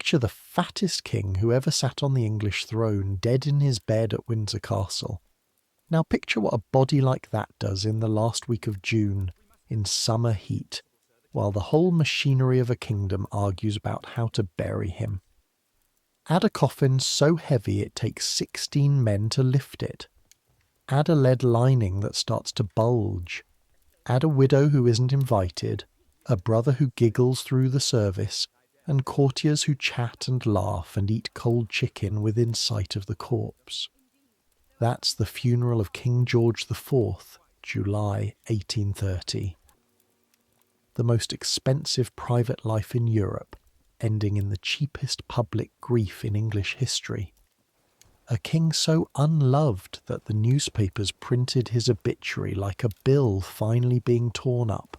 Picture the fattest king who ever sat on the English throne dead in his bed at Windsor Castle. Now picture what a body like that does in the last week of June, in summer heat, while the whole machinery of a kingdom argues about how to bury him. Add a coffin so heavy it takes 16 men to lift it. Add a lead lining that starts to bulge. Add a widow who isn't invited, a brother who giggles through the service, and courtiers who chat and laugh and eat cold chicken within sight of the corpse. That's the funeral of King George IV, July 1830. The most expensive private life in Europe, ending in the cheapest public grief in English history. A king so unloved that the newspapers printed his obituary like a bill finally being torn up.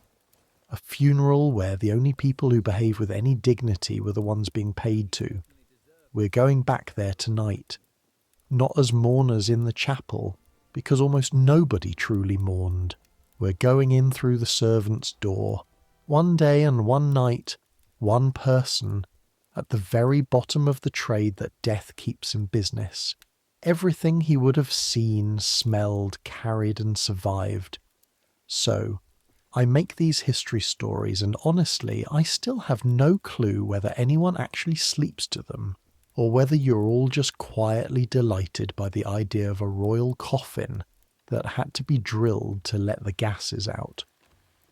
A funeral where the only people who behave with any dignity were the ones being paid to. We're going back there tonight. Not as mourners in the chapel, because almost nobody truly mourned. We're going in through the servants' door. One day and one night, one person, at the very bottom of the trade that death keeps in business. Everything he would have seen, smelled, carried and survived. So, I make these history stories and honestly I still have no clue whether anyone actually sleeps to them, or whether you're all just quietly delighted by the idea of a royal coffin that had to be drilled to let the gases out.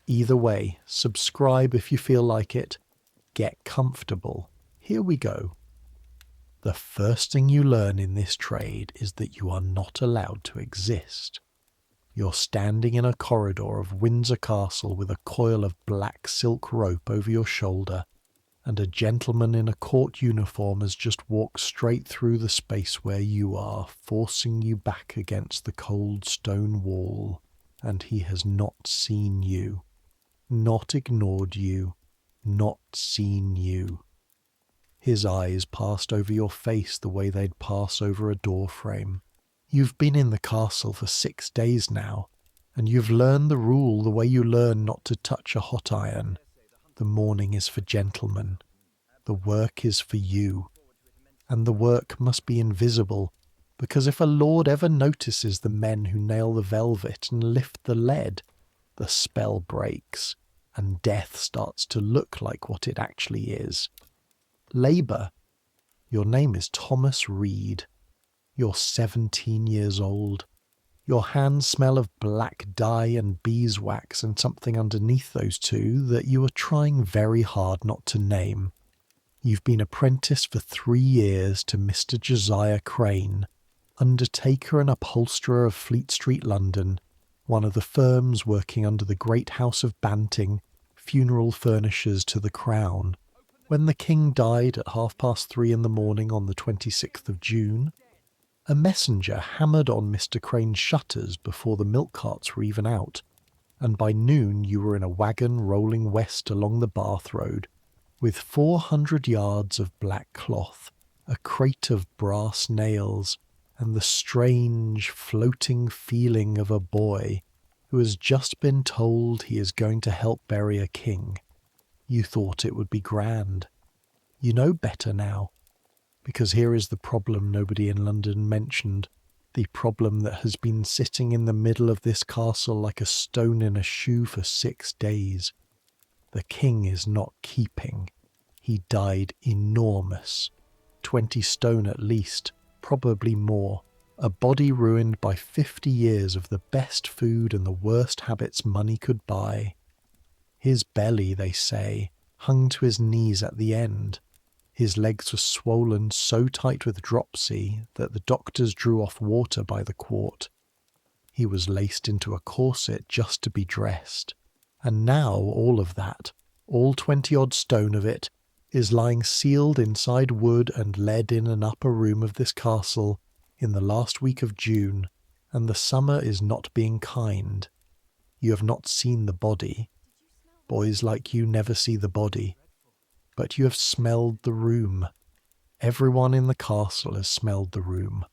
Either way, subscribe if you feel like it. Get comfortable. Here we go. The first thing you learn in this trade is that you are not allowed to exist. You're standing in a corridor of Windsor Castle with a coil of black silk rope over your shoulder, and a gentleman in a court uniform has just walked straight through the space where you are, forcing you back against the cold stone wall, and he has not seen you, not ignored you, not seen you. His eyes passed over your face the way they'd pass over a door frame. You've been in the castle for 6 days now, and you've learned the rule the way you learn not to touch a hot iron. The morning is for gentlemen. The work is for you. And the work must be invisible, because if a lord ever notices the men who nail the velvet and lift the lead, the spell breaks, and death starts to look like what it actually is. Labour. Your name is Thomas Reed. You're 17 years old. Your hands smell of black dye and beeswax and something underneath those two that you are trying very hard not to name. You've been apprenticed for 3 years to Mr. Josiah Crane, undertaker and upholsterer of Fleet Street, London, one of the firms working under the great house of Banting, funeral furnishers to the Crown. When the King died at 3:30 in the morning on the 26th of June, a messenger hammered on Mr. Crane's shutters before the milk carts were even out, and by noon you were in a wagon rolling west along the Bath Road, with 400 yards of black cloth, a crate of brass nails, and the strange, floating feeling of a boy who has just been told he is going to help bury a king. You thought it would be grand. You know better now. Because here is the problem nobody in London mentioned, the problem that has been sitting in the middle of this castle like a stone in a shoe for 6 days. The king is not keeping. He died enormous, 20 stone at least, probably more, a body ruined by 50 years of the best food and the worst habits money could buy. His belly, they say, hung to his knees at the end. His legs were swollen so tight with dropsy that the doctors drew off water by the quart. He was laced into a corset just to be dressed. And now all of that, all 20-odd stone of it, is lying sealed inside wood and lead in an upper room of this castle in the last week of June, and the summer is not being kind. You have not seen the body. Boys like you never see the body. But you have smelled the room. Everyone in the castle has smelled the room,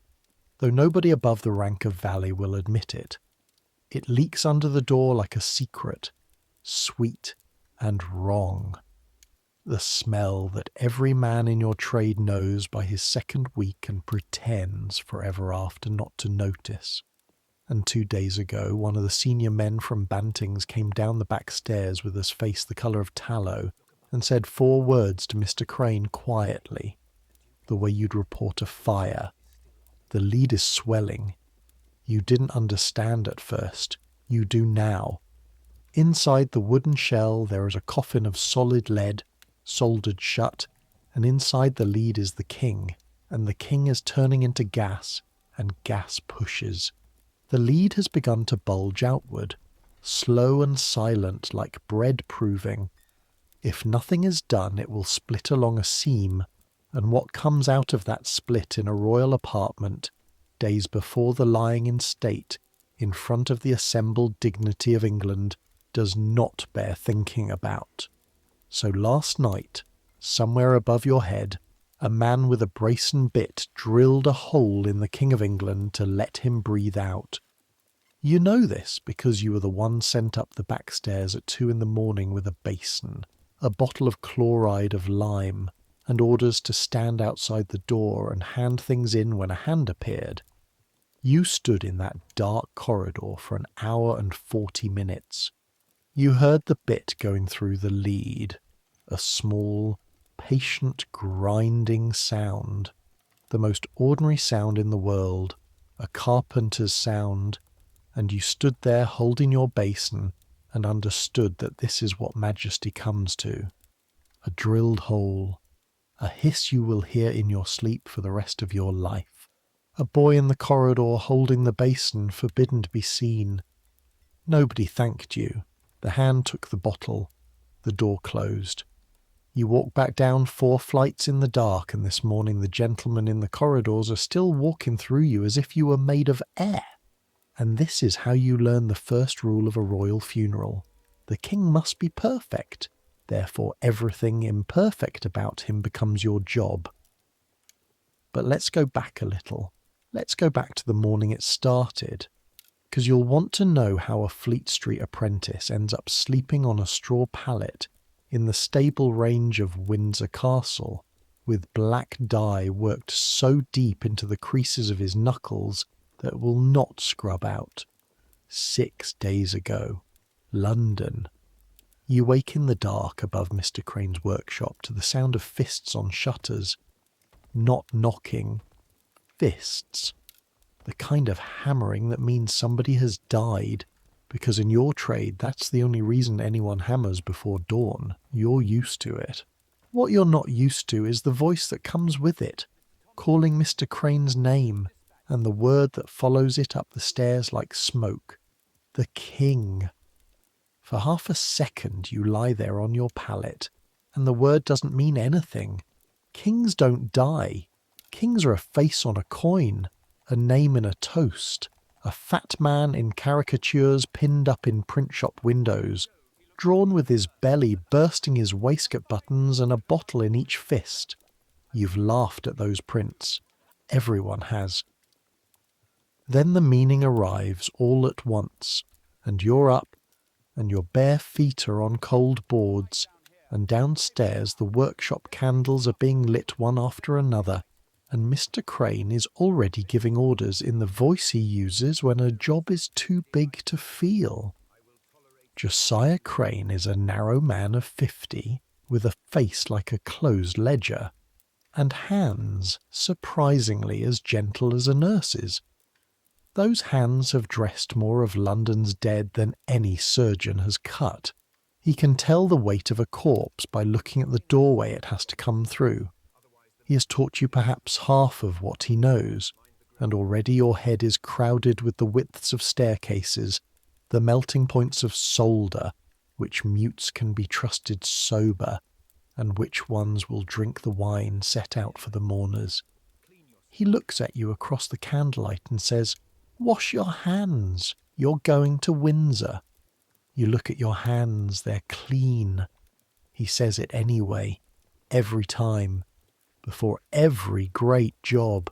though nobody above the rank of valet will admit it. It leaks under the door like a secret, sweet and wrong. The smell that every man in your trade knows by his second week and pretends forever after not to notice. And 2 days ago, one of the senior men from Banting's came down the back stairs with his face the colour of tallow and said 4 words to Mr. Crane quietly, the way you'd report a fire. The lead is swelling. You didn't understand at first. You do now. Inside the wooden shell there is a coffin of solid lead, soldered shut, and inside the lead is the king, and the king is turning into gas, and gas pushes. The lead has begun to bulge outward, slow and silent like bread proving. If nothing is done, it will split along a seam, and what comes out of that split in a royal apartment, days before the lying in state, in front of the assembled dignity of England, does not bear thinking about. So last night, somewhere above your head, a man with a brace and bit drilled a hole in the King of England to let him breathe out. You know this because you were the one sent up the back stairs at 2 a.m. with a basin, a bottle of chloride of lime, and orders to stand outside the door and hand things in when a hand appeared. You stood in that dark corridor for an hour and 40 minutes. You heard the bit going through the lead, a small, patient, grinding sound, the most ordinary sound in the world, a carpenter's sound, and you stood there holding your basin and understood that this is what majesty comes to. A drilled hole, a hiss you will hear in your sleep for the rest of your life. A boy in the corridor holding the basin, forbidden to be seen. Nobody thanked you. The hand took the bottle. The door closed. You walk back down 4 flights in the dark, and this morning the gentlemen in the corridors are still walking through you as if you were made of air. And this is how you learn the first rule of a royal funeral. The king must be perfect. Therefore everything imperfect about him becomes your job. But let's go back a little. Let's go back to the morning it started. Because you'll want to know how a Fleet Street apprentice ends up sleeping on a straw pallet in the stable range of Windsor Castle, with black dye worked so deep into the creases of his knuckles that it will not scrub out. 6 days ago. London. You wake in the dark above Mr. Crane's workshop to the sound of fists on shutters. Not knocking. Fists. The kind of hammering that means somebody has died, because in your trade that's the only reason anyone hammers before dawn. You're used to it. What you're not used to is the voice that comes with it, calling Mr. Crane's name, and the word that follows it up the stairs like smoke. The king. For half a second you lie there on your pallet, and the word doesn't mean anything. Kings don't die. Kings are a face on a coin, a name in a toast, a fat man in caricatures pinned up in print shop windows, drawn with his belly bursting his waistcoat buttons and a bottle in each fist. You've laughed at those prints. Everyone has. Then the meaning arrives all at once, and you're up, and your bare feet are on cold boards, and downstairs the workshop candles are being lit one after another, and Mr. Crane is already giving orders in the voice he uses when a job is too big to feel. Josiah Crane is a narrow man of 50, with a face like a closed ledger, and hands surprisingly as gentle as a nurse's. Those hands have dressed more of London's dead than any surgeon has cut. He can tell the weight of a corpse by looking at the doorway it has to come through. He has taught you perhaps half of what he knows, and already your head is crowded with the widths of staircases, the melting points of solder, which mutes can be trusted sober, and which ones will drink the wine set out for the mourners. He looks at you across the candlelight and says, "Wash your hands. You're going to Windsor." You look at your hands, they're clean. He says it anyway, every time, before every great job.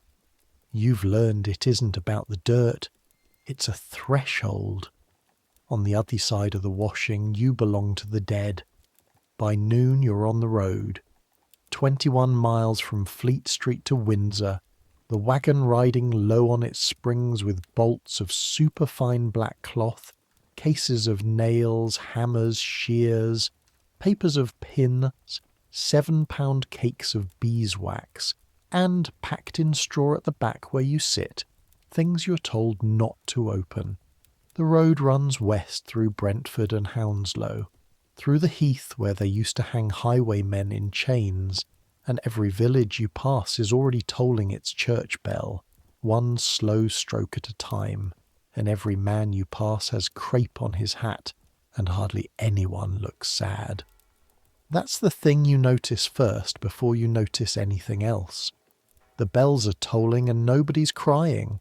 You've learned it isn't about the dirt, it's a threshold. On the other side of the washing, you belong to the dead. By noon you're on the road. 21 miles from Fleet Street to Windsor, the wagon riding low on its springs with bolts of superfine black cloth, cases of nails, hammers, shears, papers of pins, 7-pound cakes of beeswax, and, packed in straw at the back where you sit, things you're told not to open. The road runs west through Brentford and Hounslow, through the heath where they used to hang highwaymen in chains, and every village you pass is already tolling its church bell, one slow stroke at a time, and every man you pass has crape on his hat, and hardly anyone looks sad. That's the thing you notice first before you notice anything else. The bells are tolling and nobody's crying.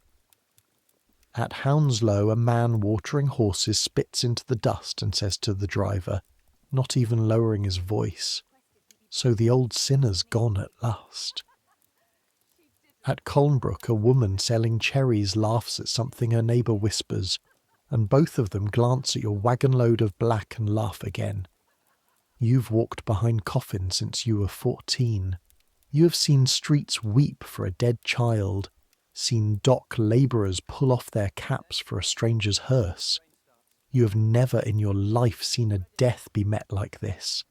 At Hounslow, a man watering horses spits into the dust and says to the driver, not even lowering his voice, "So the old sinner's gone at last." At Colnbrook, a woman selling cherries laughs at something her neighbour whispers, and both of them glance at your wagon load of black and laugh again. You've walked behind coffins since you were 14. You have seen streets weep for a dead child, seen dock labourers pull off their caps for a stranger's hearse. You have never in your life seen a death be met like this,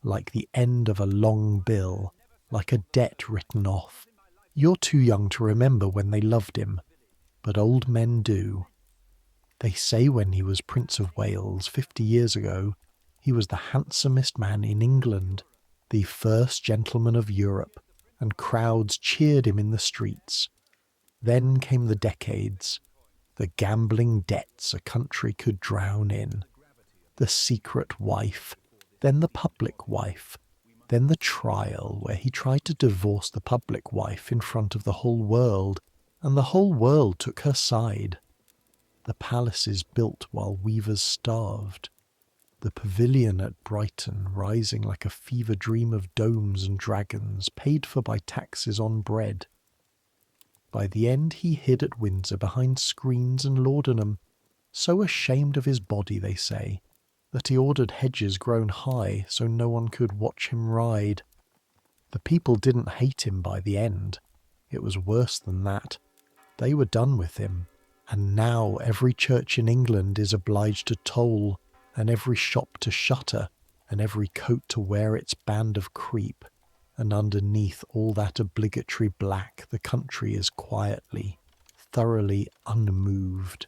like the end of a long bill, like a debt written off. You're too young to remember when they loved him, but old men do. They say when he was Prince of Wales 50 years ago, he was the handsomest man in England, the first gentleman of Europe, and crowds cheered him in the streets. Then came the decades, the gambling debts a country could drown in, the secret wife, then the public wife, then the trial where he tried to divorce the public wife in front of the whole world, and the whole world took her side. The palaces built while weavers starved, the pavilion at Brighton rising like a fever dream of domes and dragons paid for by taxes on bread. By the end he hid at Windsor behind screens and laudanum, so ashamed of his body, they say, that he ordered hedges grown high so no one could watch him ride. The people didn't hate him by the end. It was worse than that. They were done with him, and now every church in England is obliged to toll, and every shop to shutter, and every coat to wear its band of creep, and underneath all that obligatory black the country is quietly, thoroughly unmoved.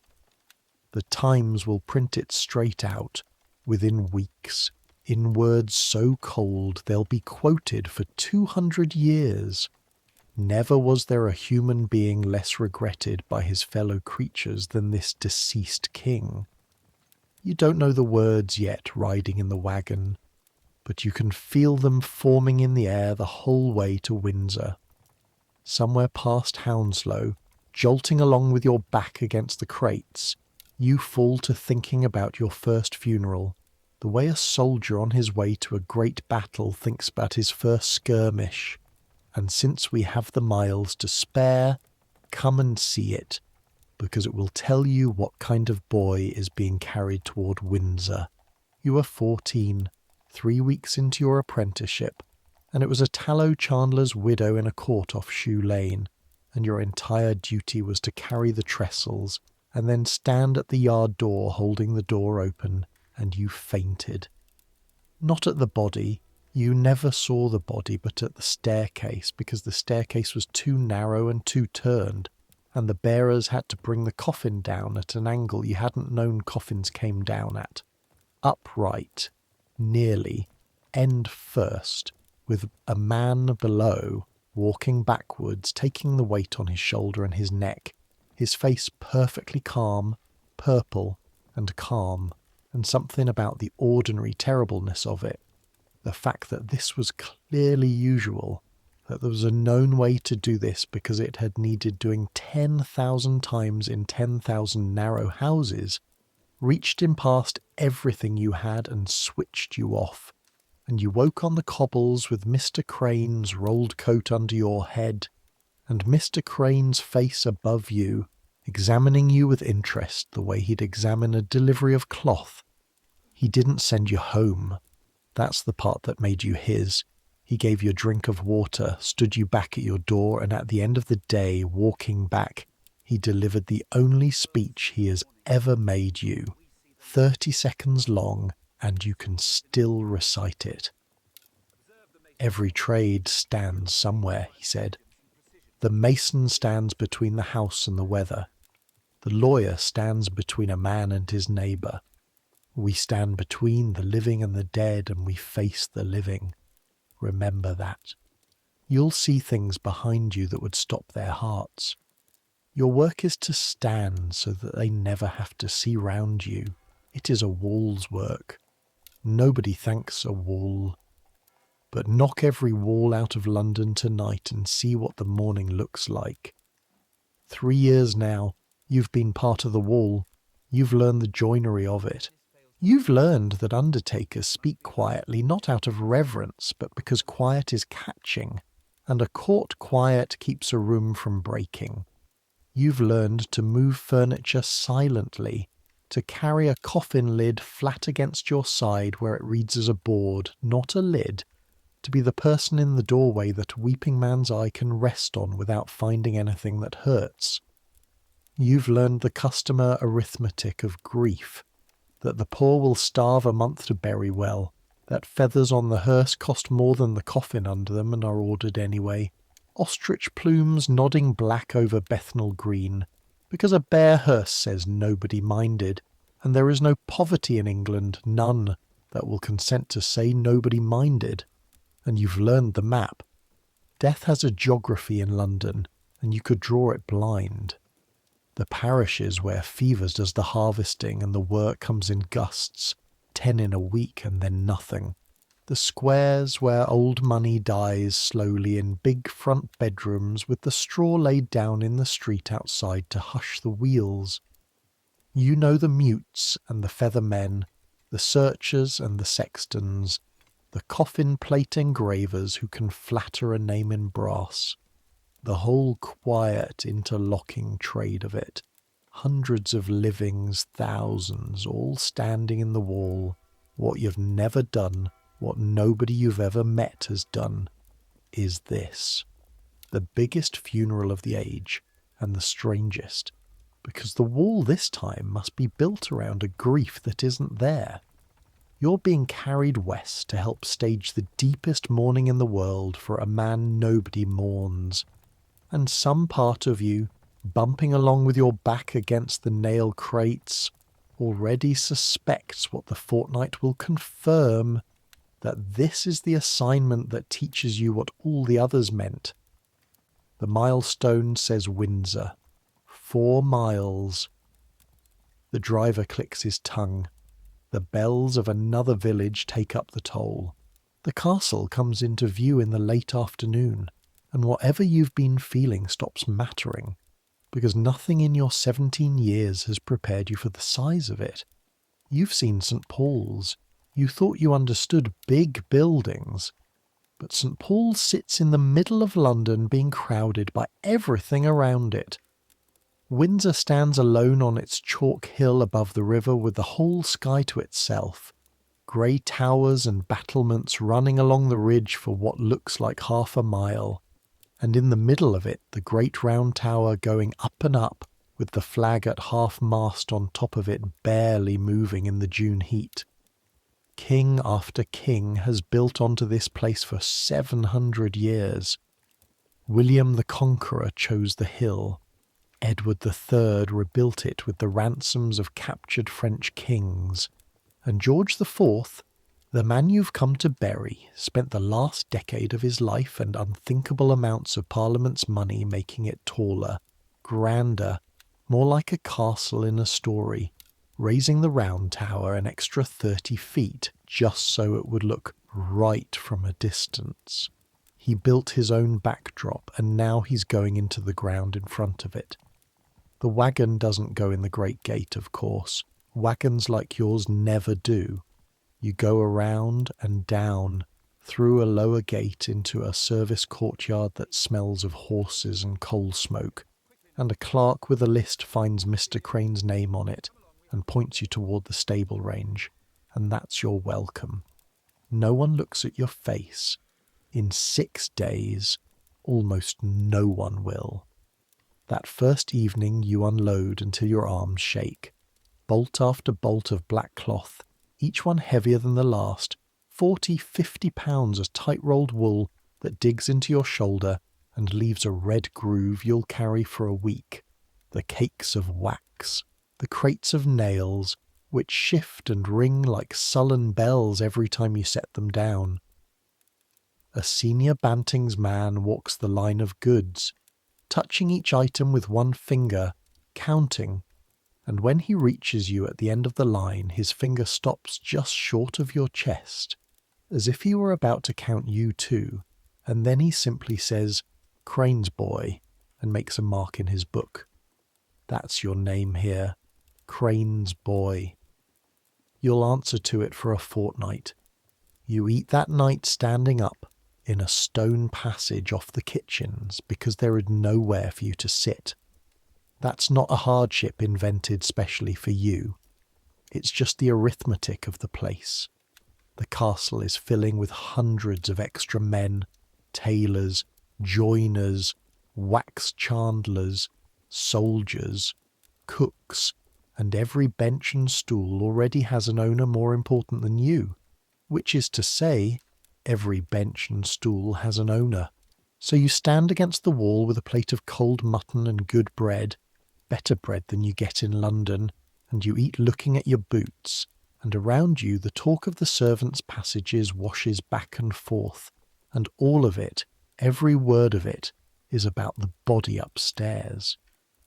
The Times will print it straight out, within weeks, in words so cold they'll be quoted for 200 years. Never was there a human being less regretted by his fellow creatures than this deceased king. You don't know the words yet riding in the wagon, but you can feel them forming in the air the whole way to Windsor. Somewhere past Hounslow, jolting along with your back against the crates, you fall to thinking about your first funeral, the way a soldier on his way to a great battle thinks about his first skirmish. And since we have the miles to spare, come and see it, because it will tell you what kind of boy is being carried toward Windsor. You are 14, 3 weeks into your apprenticeship, and it was a tallow chandler's widow in a court off Shoe Lane, and your entire duty was to carry the trestles, and then stand at the yard door holding the door open, and you fainted. Not at the body. You never saw the body but at the staircase, because the staircase was too narrow and too turned, and the bearers had to bring the coffin down at an angle you hadn't known coffins came down at. Upright, nearly, end first, with a man below, walking backwards, taking the weight on his shoulder and his neck, his face perfectly calm, purple and calm, and something about the ordinary terribleness of it. The fact that this was clearly usual, that there was a known way to do this because it had needed doing 10,000 times in 10,000 narrow houses, reached in past everything you had and switched you off, and you woke on the cobbles with Mr. Crane's rolled coat under your head, and Mr. Crane's face above you, examining you with interest the way he'd examine a delivery of cloth. He didn't send you home. That's the part that made you his. He gave you a drink of water, stood you back at your door, and at the end of the day, walking back, he delivered the only speech he has ever made you. 30 seconds long, and you can still recite it. Every trade stands somewhere, he said. The mason stands between the house and the weather. The lawyer stands between a man and his neighbour. We stand between the living and the dead, and we face the living. Remember that. You'll see things behind you that would stop their hearts. Your work is to stand so that they never have to see round you. It is a wall's work. Nobody thanks a wall. But knock every wall out of London tonight and see what the morning looks like. 3 years now, you've been part of the wall. You've learned the joinery of it. You've learned that undertakers speak quietly, not out of reverence, but because quiet is catching, and a court quiet keeps a room from breaking. You've learned to move furniture silently, to carry a coffin lid flat against your side where it reads as a board, not a lid, to be the person in the doorway that a weeping man's eye can rest on without finding anything that hurts. You've learned the customer arithmetic of grief, that the poor will starve a month to bury well, that feathers on the hearse cost more than the coffin under them and are ordered anyway, ostrich plumes nodding black over Bethnal Green, because a bare hearse says nobody minded, and there is no poverty in England, none, that will consent to say nobody minded. And you've learned the map. Death has a geography in London, and you could draw it blind. The parishes where Fevers does the harvesting and the work comes in gusts, 10 in a week and then nothing. The squares where old money dies slowly in big front bedrooms with the straw laid down in the street outside to hush the wheels. You know the mutes and the feather men, the searchers and the sextons, the coffin plate engravers who can flatter a name in brass. The whole quiet interlocking trade of it. Hundreds of livings, thousands, all standing in the wall. What you've never done, what nobody you've ever met has done, is this. The biggest funeral of the age, and the strangest, because the wall this time must be built around a grief that isn't there. You're being carried west to help stage the deepest mourning in the world for a man nobody mourns. And some part of you, bumping along with your back against the nail crates, already suspects what the fortnight will confirm, that this is the assignment that teaches you what all the others meant. The milestone says Windsor. 4 miles. The driver clicks his tongue. The bells of another village take up the toll. The castle comes into view in the late afternoon. And whatever you've been feeling stops mattering, because nothing in your 17 years has prepared you for the size of it. You've seen St. Paul's. You thought you understood big buildings. But St. Paul's sits in the middle of London being crowded by everything around it. Windsor stands alone on its chalk hill above the river with the whole sky to itself. Grey towers and battlements running along the ridge for what looks like half a mile. And in the middle of it, the great round tower going up and up, with the flag at half-mast on top of it barely moving in the June heat. King after king has built onto this place for 700 years. William the Conqueror chose the hill. Edward III rebuilt it with the ransoms of captured French kings. And George IV, the man you've come to bury, spent the last decade of his life and unthinkable amounts of Parliament's money making it taller, grander, more like a castle in a story, raising the round tower an extra 30 feet just so it would look right from a distance. He built his own backdrop, and now he's going into the ground in front of it. The wagon doesn't go in the Great Gate, of course. Wagons like yours never do. You go around and down, through a lower gate into a service courtyard that smells of horses and coal smoke, and a clerk with a list finds Mr. Crane's name on it and points you toward the stable range, and that's your welcome. No one looks at your face. In 6 days, almost no one will. That first evening you unload until your arms shake. Bolt after bolt of black cloth, each one heavier than the last, 40, 50 pounds of tight-rolled wool that digs into your shoulder and leaves a red groove you'll carry for a week. The cakes of wax, the crates of nails, which shift and ring like sullen bells every time you set them down. A senior Bantings man walks the line of goods, touching each item with one finger, counting, and when he reaches you at the end of the line, his finger stops just short of your chest, as if he were about to count you too, and then he simply says, "Crane's boy," and makes a mark in his book. That's your name here, Crane's boy. You'll answer to it for a fortnight. You eat that night standing up, in a stone passage off the kitchens, because there is nowhere for you to sit. That's not a hardship invented specially for you. It's just the arithmetic of the place. The castle is filling with hundreds of extra men, tailors, joiners, wax chandlers, soldiers, cooks, and every bench and stool already has an owner more important than you, which is to say, every bench and stool has an owner. So you stand against the wall with a plate of cold mutton and good bread, better bread than you get in London, and you eat looking at your boots, and around you the talk of the servants' passages washes back and forth, and all of it, every word of it, is about the body upstairs.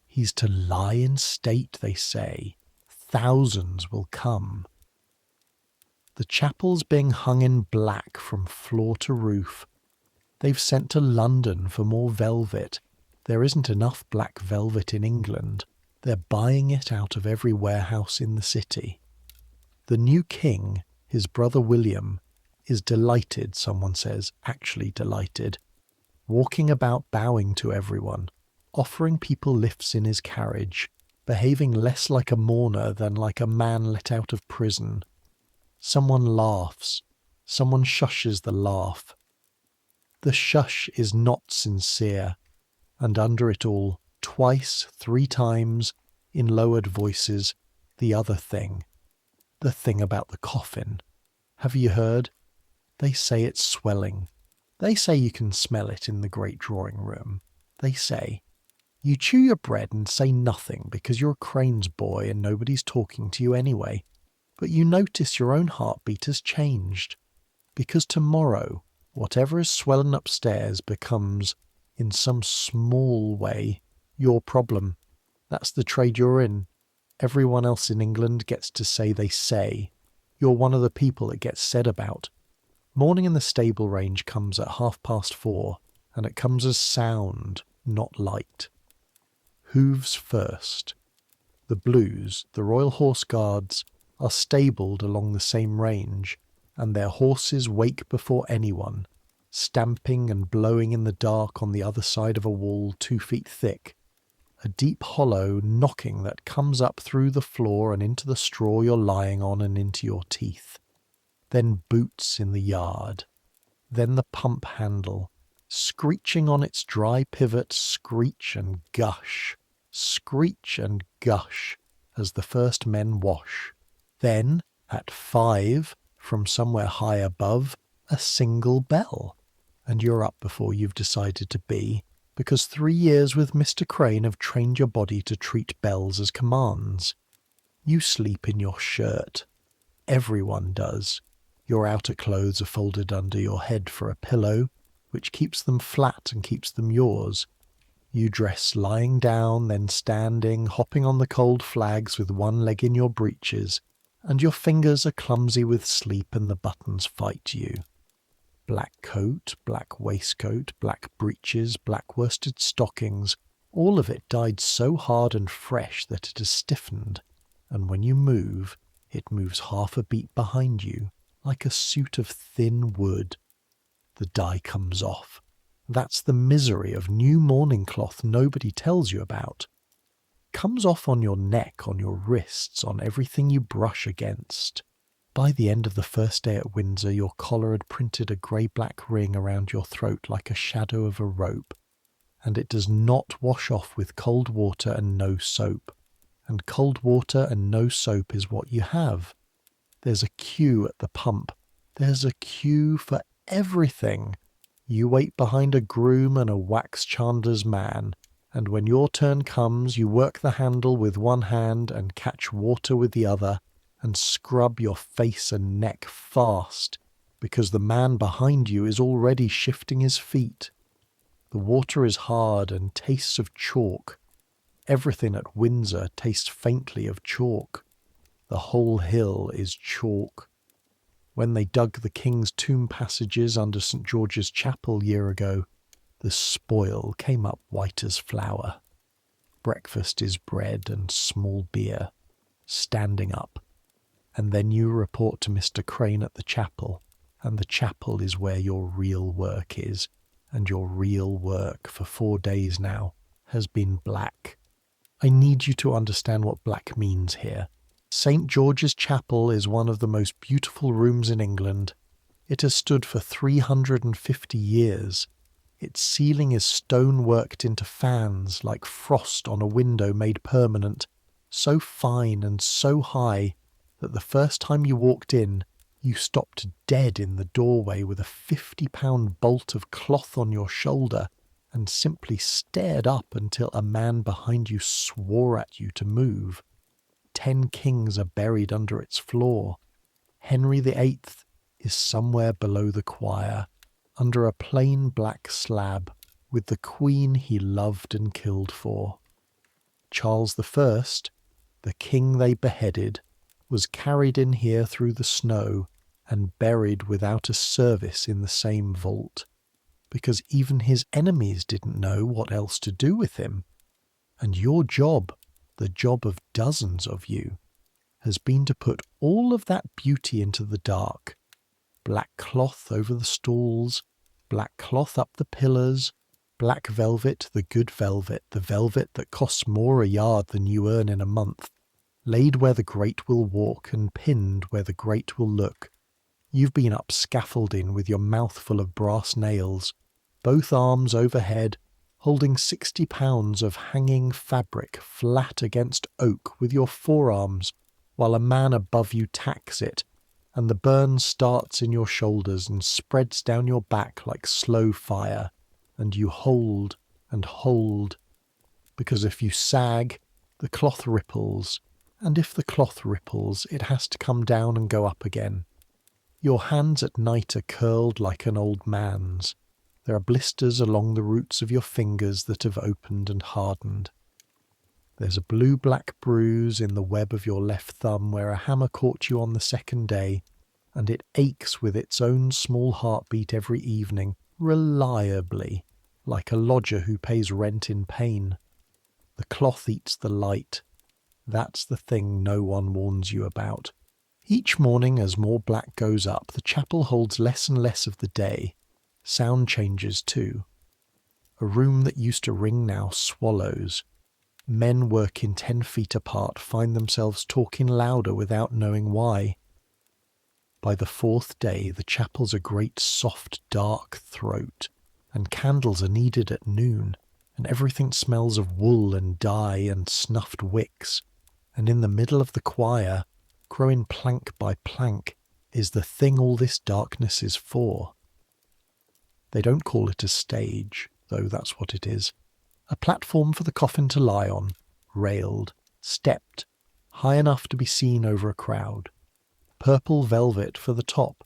He's to lie in state, they say. Thousands will come. The chapel's being hung in black from floor to roof. They've sent to London for more velvet. There isn't enough black velvet in England. They're buying it out of every warehouse in the city. The new king, his brother William, is delighted, someone says, actually delighted, walking about bowing to everyone, offering people lifts in his carriage, behaving less like a mourner than like a man let out of prison. Someone laughs. Someone shushes the laugh. The shush is not sincere, and under it all, twice, 3 times, in lowered voices, the other thing. The thing about the coffin. Have you heard? They say it's swelling. They say you can smell it in the great drawing room. They say, you chew your bread and say nothing because you're a Crane's boy and nobody's talking to you anyway. But you notice your own heartbeat has changed, because tomorrow, whatever is swelling upstairs becomes, in some small way, your problem. That's the trade you're in. Everyone else in England gets to say they say. You're one of the people it gets said about. Morning in the stable range comes at 4:30, and it comes as sound, not light. Hooves first. The Blues, the Royal Horse Guards, are stabled along the same range, and their horses wake before anyone, stamping and blowing in the dark on the other side of a wall 2 feet thick, a deep hollow knocking that comes up through the floor and into the straw you're lying on and into your teeth. Then boots in the yard. Then the pump handle, screeching on its dry pivot, screech and gush, as the first men wash. Then, at 5, from somewhere high above, a single bell, and you're up before you've decided to be, because 3 years with Mr. Crane have trained your body to treat bells as commands. You sleep in your shirt. Everyone does. Your outer clothes are folded under your head for a pillow, which keeps them flat and keeps them yours. You dress lying down, then standing, hopping on the cold flags with one leg in your breeches, and your fingers are clumsy with sleep and the buttons fight you. Black coat, black waistcoat, black breeches, black worsted stockings, all of it dyed so hard and fresh that it is stiffened, and when you move, it moves half a beat behind you, like a suit of thin wood. The dye comes off. That's the misery of new mourning cloth nobody tells you about. Comes off on your neck, on your wrists, on everything you brush against. by the end of the first day at Windsor, your collar had printed a grey-black ring around your throat like a shadow of a rope, and it does not wash off with cold water and no soap. And cold water and no soap is what you have. There's a queue at the pump. There's a queue for everything. You wait behind a groom and a wax chandler's man, and when your turn comes, you work the handle with one hand and catch water with the other, and scrub your face and neck fast, because the man behind you is already shifting his feet. The water is hard and tastes of chalk. Everything at Windsor tastes faintly of chalk. The whole hill is chalk. When they dug the king's tomb passages under St. George's Chapel year ago, the spoil came up white as flour. Breakfast is bread and small beer, standing up. And then you report to Mr. Crane at the chapel, and the chapel is where your real work is, and your real work for 4 days now has been black. I need you to understand what black means here. St. George's Chapel is one of the most beautiful rooms in England. It has stood for 350 years. Its ceiling is stone worked into fans like frost on a window made permanent, so fine and so high that the first time you walked in, you stopped dead in the doorway with a 50-pound bolt of cloth on your shoulder and simply stared up until a man behind you swore at you to move. 10 kings are buried under its floor. Henry VIII is somewhere below the choir, under a plain black slab, with the queen he loved and killed for. Charles I, the king they beheaded, was carried in here through the snow and buried without a service in the same vault, because even his enemies didn't know what else to do with him. And your job, the job of dozens of you, has been to put all of that beauty into the dark. Black cloth over the stalls, black cloth up the pillars, black velvet, the good velvet, the velvet that costs more a yard than you earn in a month, laid where the great will walk and pinned where the great will look. You've been up scaffolding with your mouth full of brass nails, both arms overhead, holding 60 pounds of hanging fabric flat against oak with your forearms, while a man above you tacks it, and the burn starts in your shoulders and spreads down your back like slow fire, and you hold and hold, because if you sag, the cloth ripples, and if the cloth ripples, it has to come down and go up again. Your hands at night are curled like an old man's. There are blisters along the roots of your fingers that have opened and hardened. There's a blue-black bruise in the web of your left thumb where a hammer caught you on the second day, and it aches with its own small heartbeat every evening, reliably, like a lodger who pays rent in pain. The cloth eats the light. That's the thing no one warns you about. Each morning as more black goes up, the chapel holds less and less of the day. Sound changes too. A room that used to ring now swallows. Men working 10 feet apart find themselves talking louder without knowing why. By the 4th day, the chapel's a great soft dark throat, and candles are needed at noon, and everything smells of wool and dye and snuffed wicks, and in the middle of the choir, growing plank by plank, is the thing all this darkness is for. They don't call it a stage, though that's what it is. A platform for the coffin to lie on, railed, stepped, high enough to be seen over a crowd. Purple velvet for the top.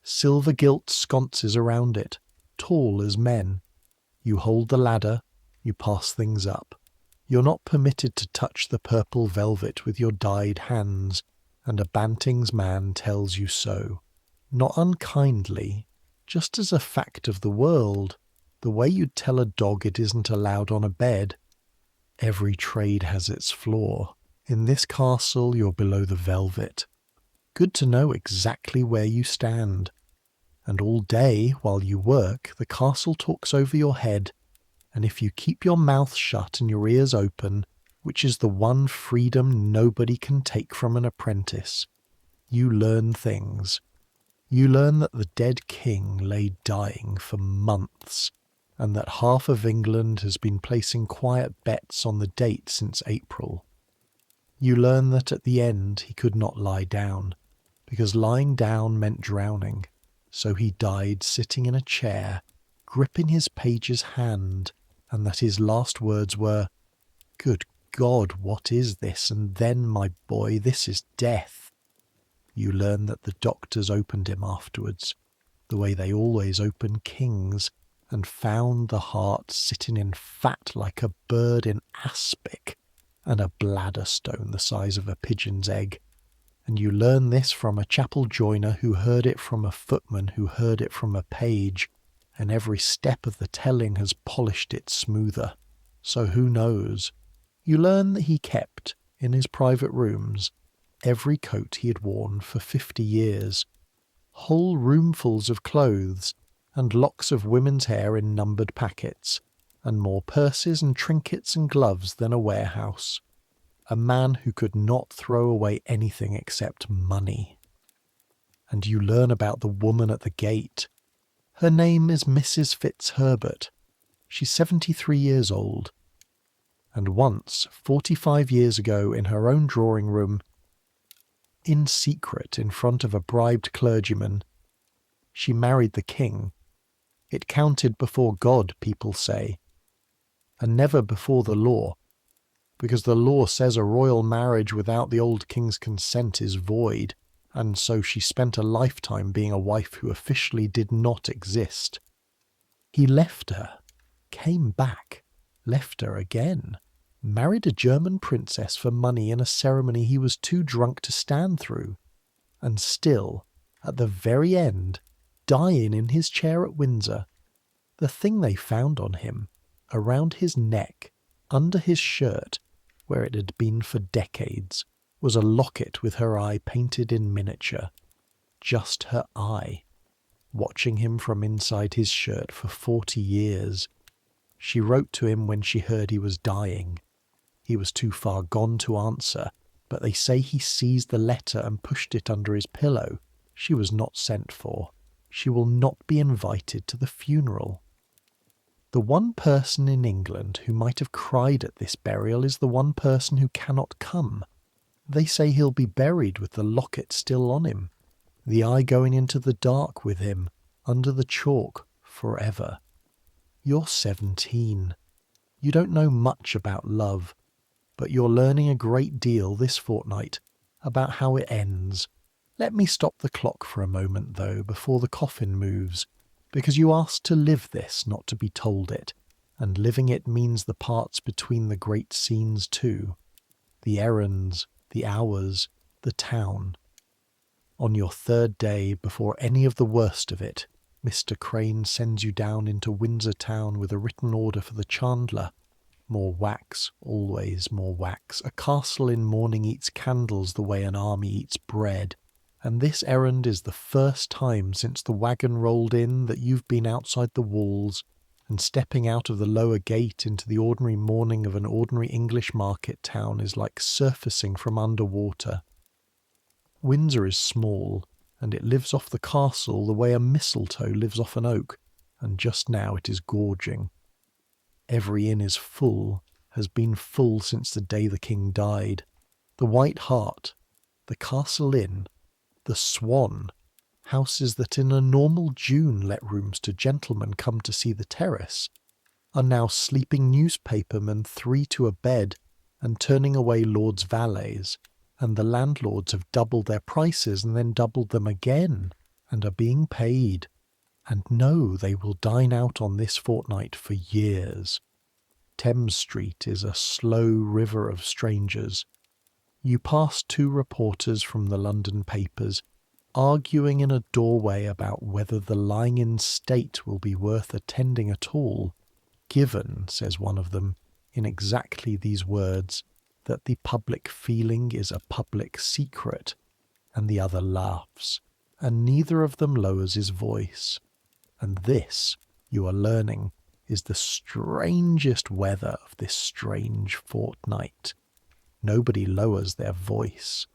Silver gilt sconces around it, tall as men. You hold the ladder, you pass things up. You're not permitted to touch the purple velvet with your dyed hands, and a Banting's man tells you so. Not unkindly, just as a fact of the world, the way you'd tell a dog it isn't allowed on a bed. Every trade has its flaw. In this castle you're below the velvet. Good to know exactly where you stand. And all day, while you work, the castle talks over your head, and if you keep your mouth shut and your ears open, which is the one freedom nobody can take from an apprentice, you learn things. You learn that the dead king lay dying for months, and that half of England has been placing quiet bets on the date since April. You learn that at the end he could not lie down, because lying down meant drowning, so he died sitting in a chair, gripping his page's hand, and that his last words were, "Good God, what is this? And then, my boy, this is death." You learn that the doctors opened him afterwards, the way they always open kings, and found the heart sitting in fat like a bird in aspic, and a bladder stone the size of a pigeon's egg. And you learn this from a chapel joiner who heard it from a footman who heard it from a page, and every step of the telling has polished it smoother. So who knows? You learn that he kept, in his private rooms, every coat he had worn for 50 years, whole roomfuls of clothes, and locks of women's hair in numbered packets, and more purses and trinkets and gloves than a warehouse. A man who could not throw away anything except money. And you learn about the woman at the gate. Her name is Mrs. Fitzherbert. She's 73 years old. And once, 45 years ago, in her own drawing room, in secret in front of a bribed clergyman, she married the king. It counted before God, people say, and never before the law, because the law says a royal marriage without the old king's consent is void, and so she spent a lifetime being a wife who officially did not exist. He left her, came back, left her again, married a German princess for money in a ceremony he was too drunk to stand through, and still, at the very end, dying in his chair at Windsor, the thing they found on him, around his neck, under his shirt, where it had been for decades, was a locket with her eye painted in miniature. Just her eye, watching him from inside his shirt for 40 years. She wrote to him when she heard he was dying. He was too far gone to answer, but they say he seized the letter and pushed it under his pillow. She was not sent for. She will not be invited to the funeral. The one person in England who might have cried at this burial is the one person who cannot come. They say he'll be buried with the locket still on him, the eye going into the dark with him, under the chalk, forever. You're 17. You don't know much about love, but you're learning a great deal this fortnight about how it ends. Let me stop the clock for a moment, though, before the coffin moves, because you asked to live this, not to be told it, and living it means the parts between the great scenes too. The errands, the hours, the town. On your third day, before any of the worst of it, Mr. Crane sends you down into Windsor town with a written order for the chandler. More wax, always more wax. A castle in mourning eats candles the way an army eats bread. And this errand is the first time since the wagon rolled in that you've been outside the walls, and stepping out of the lower gate into the ordinary morning of an ordinary English market town is like surfacing from underwater. Windsor is small, and it lives off the castle the way a mistletoe lives off an oak, and just now it is gorging. Every inn is full, has been full since the day the king died. The White Hart, the Castle Inn, the Swan, houses that in a normal June let rooms to gentlemen come to see the terrace, are now sleeping newspapermen 3 to a bed and turning away lords' valets, and the landlords have doubled their prices and then doubled them again, and are being paid, and know they will dine out on this fortnight for years. Thames Street is a slow river of strangers. You pass 2 reporters from the London papers, arguing in a doorway about whether the lying-in state will be worth attending at all, given, says one of them, in exactly these words, that the public feeling is a public secret, and the other laughs, and neither of them lowers his voice. And this, you are learning, is the strangest weather of this strange fortnight. Nobody lowers their voice.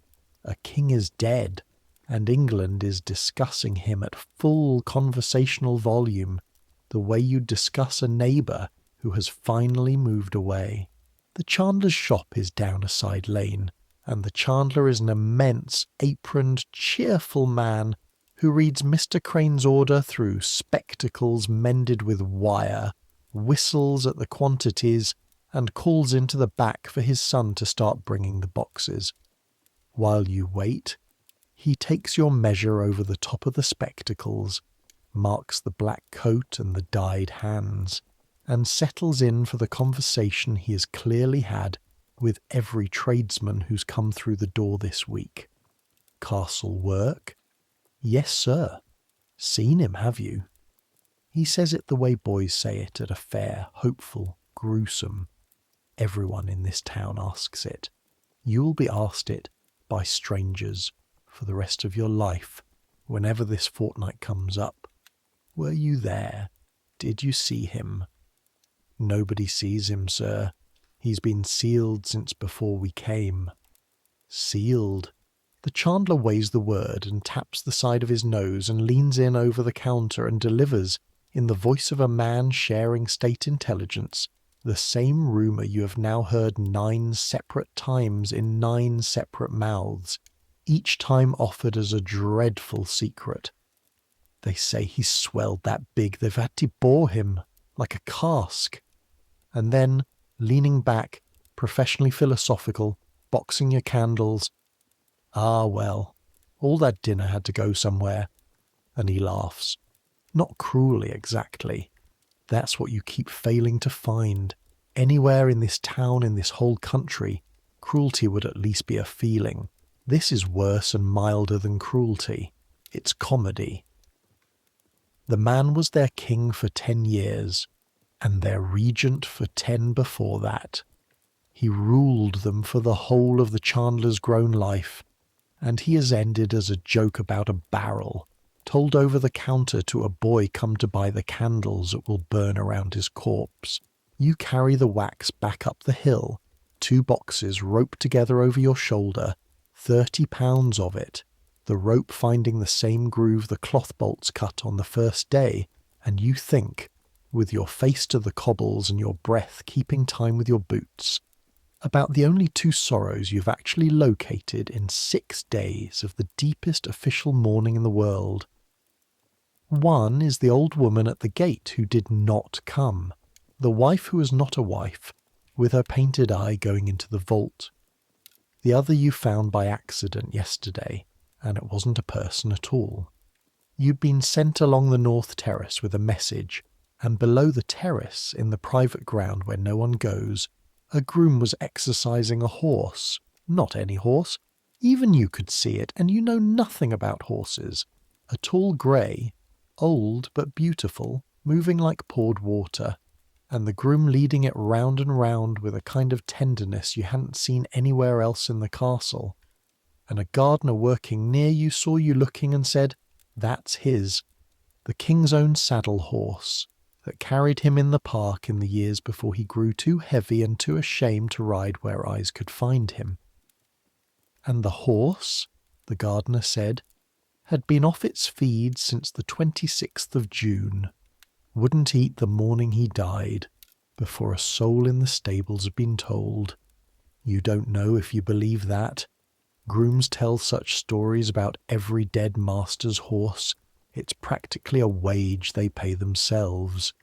A king is dead, and England is discussing him at full conversational volume, the way you'd discuss a neighbour who has finally moved away. The chandler's shop is down a side lane, and the chandler is an immense, aproned, cheerful man who reads Mr. Crane's order through spectacles mended with wire, whistles at the quantities, and calls into the back for his son to start bringing the boxes. While you wait, he takes your measure over the top of the spectacles, marks the black coat and the dyed hands, and settles in for the conversation he has clearly had with every tradesman who's come through the door this week. Castle work? Yes, sir. Seen him, have you? He says it the way boys say it at a fair, hopeful, gruesome. Everyone in this town asks it. You will be asked it by strangers for the rest of your life, whenever this fortnight comes up. Were you there? Did you see him? Nobody sees him, sir. He's been sealed since before we came. Sealed? The chandler weighs the word and taps the side of his nose and leans in over the counter and delivers, in the voice of a man sharing state intelligence, the same rumour you have now heard 9 separate times in 9 separate mouths, each time offered as a dreadful secret. They say he's swelled that big they've had to bore him, like a cask. And then, leaning back, professionally philosophical, boxing your candles, ah well, all that dinner had to go somewhere. And he laughs. Not cruelly exactly. That's what you keep failing to find. Anywhere in this town, in this whole country, cruelty would at least be a feeling. This is worse and milder than cruelty. It's comedy. The man was their king for 10 years, and their regent for 10 before that. He ruled them for the whole of the chandler's grown life, and he has ended as a joke about a barrel, told over the counter to a boy come to buy the candles that will burn around his corpse. You carry the wax back up the hill, 2 boxes roped together over your shoulder, 30 pounds of it, the rope finding the same groove the cloth bolts cut on the first day, and you think, with your face to the cobbles and your breath keeping time with your boots, about the only 2 sorrows you've actually located in 6 days of the deepest official mourning in the world. One is the old woman at the gate who did not come, the wife who was not a wife, with her painted eye going into the vault. The other you found by accident yesterday, and it wasn't a person at all. You'd been sent along the north terrace with a message, and below the terrace, in the private ground where no one goes, a groom was exercising a horse. Not any horse. Even you could see it, and you know nothing about horses. A tall grey, old but beautiful, moving like poured water, and the groom leading it round and round with a kind of tenderness you hadn't seen anywhere else in the castle. And a gardener working near you saw you looking and said, "That's his, the king's own saddle horse, that carried him in the park in the years before he grew too heavy and too ashamed to ride where eyes could find him." And the horse, the gardener said, had been off its feed since the 26th of June, wouldn't eat the morning he died, before a soul in the stables had been told. You don't know if you believe that. Grooms tell such stories about every dead master's horse. It's practically a wage they pay themselves.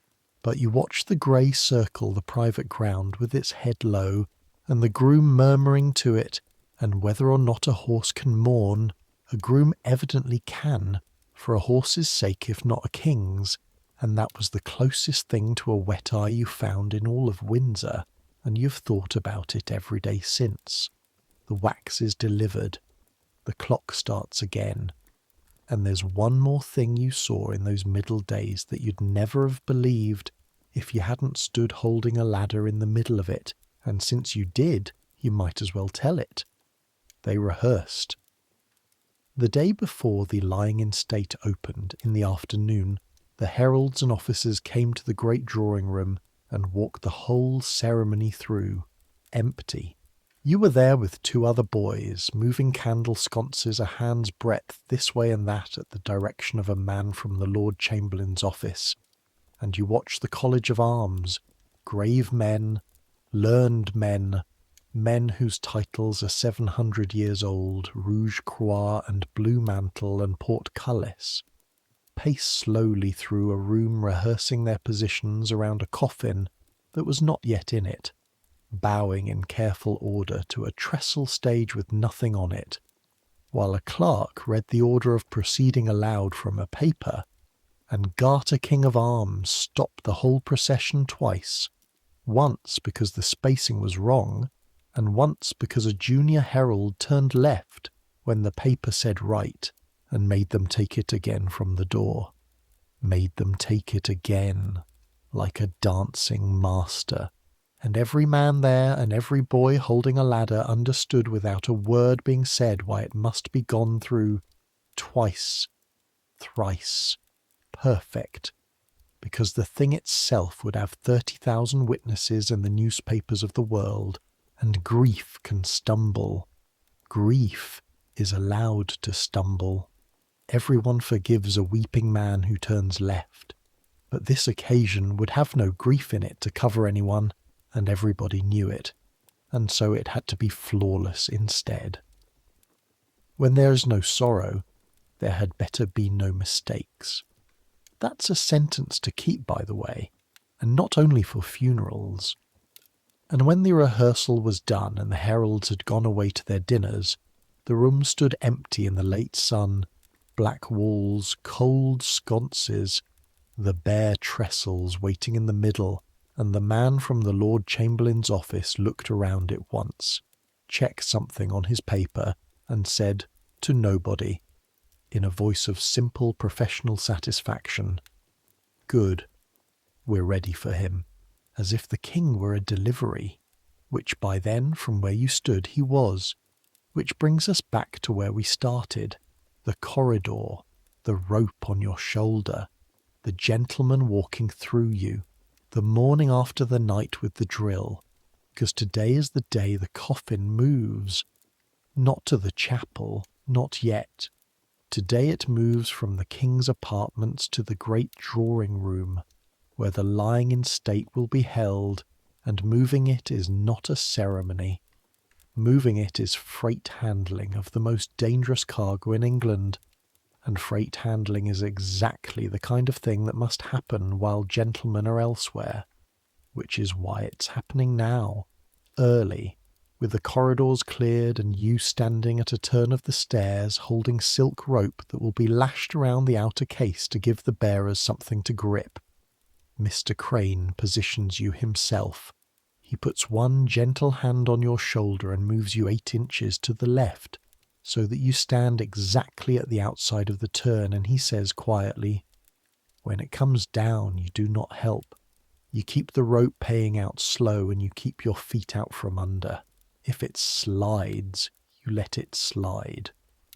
But you watch the grey circle the private ground with its head low, and the groom murmuring to it, and whether or not a horse can mourn, a groom evidently can, for a horse's sake if not a king's, and that was the closest thing to a wet eye you found in all of Windsor, and you've thought about it every day since. The wax is delivered. The clock starts again. And there's one more thing you saw in those middle days that you'd never have believed if you hadn't stood holding a ladder in the middle of it, and since you did, you might as well tell it. They rehearsed. The day before the lying in state opened, in the afternoon, the heralds and officers came to the great drawing room and walked the whole ceremony through, empty. You were there with two other boys, moving candle sconces a hand's breadth this way and that at the direction of a man from the Lord Chamberlain's office, and you watched the College of Arms, grave men, learned men, men whose titles are 700 years old, rouge croix and blue mantle and portcullis, pace slowly through a room rehearsing their positions around a coffin that was not yet in it, bowing in careful order to a trestle stage with nothing on it, while a clerk read the order of proceeding aloud from a paper, and Garter King of Arms stopped the whole procession twice, once because the spacing was wrong, and once because a junior herald turned left when the paper said right, and made them take it again from the door. Made them take it again, like a dancing master. And every man there and every boy holding a ladder understood without a word being said why it must be gone through twice, thrice, perfect, because the thing itself would have 30,000 witnesses in the newspapers of the world, and grief can stumble. Grief is allowed to stumble. Everyone forgives a weeping man who turns left, but this occasion would have no grief in it to cover anyone, and everybody knew it, and so it had to be flawless instead. When there is no sorrow, there had better be no mistakes. That's a sentence to keep, by the way, and not only for funerals. And when the rehearsal was done and the heralds had gone away to their dinners, the room stood empty in the late sun, black walls, cold sconces, the bare trestles waiting in the middle, and the man from the Lord Chamberlain's office looked around it once, checked something on his paper, and said, to nobody, in a voice of simple professional satisfaction, "Good, we're ready for him," as if the king were a delivery, which by then, from where you stood, he was, which brings us back to where we started, the corridor, the rope on your shoulder, the gentleman walking through you, the morning after the night with the drill, because today is the day the coffin moves, not to the chapel, not yet. Today it moves from the king's apartments to the great drawing room, where the lying in state will be held, and moving it is not a ceremony. Moving it is freight handling of the most dangerous cargo in England, and freight handling is exactly the kind of thing that must happen while gentlemen are elsewhere, which is why it's happening now, early, with the corridors cleared and you standing at a turn of the stairs holding silk rope that will be lashed around the outer case to give the bearers something to grip. Mr. Crane positions you himself. He puts one gentle hand on your shoulder and moves you 8 inches to the left, so that you stand exactly at the outside of the turn, and he says quietly, "When it comes down, you do not help. You keep the rope paying out slow, and you keep your feet out from under. If it slides, you let it slide.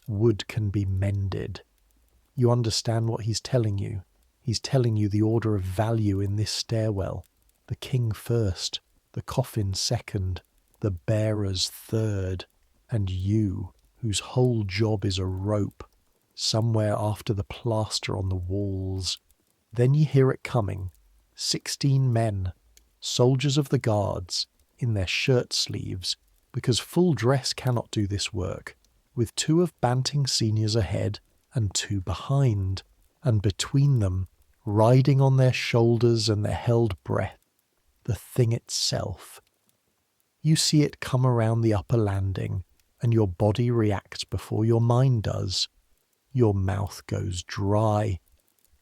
Wood can be mended." You understand what he's telling you. He's telling you the order of value in this stairwell. The king first, the coffin second, the bearers third, and you, whose whole job is a rope, somewhere after the plaster on the walls. Then ye hear it coming. 16 men, soldiers of the guards, in their shirt sleeves, because full dress cannot do this work, with 2 of Banting seniors ahead and 2 behind, and between them, riding on their shoulders and their held breath, the thing itself. You see it come around the upper landing, and your body reacts before your mind does. Your mouth goes dry.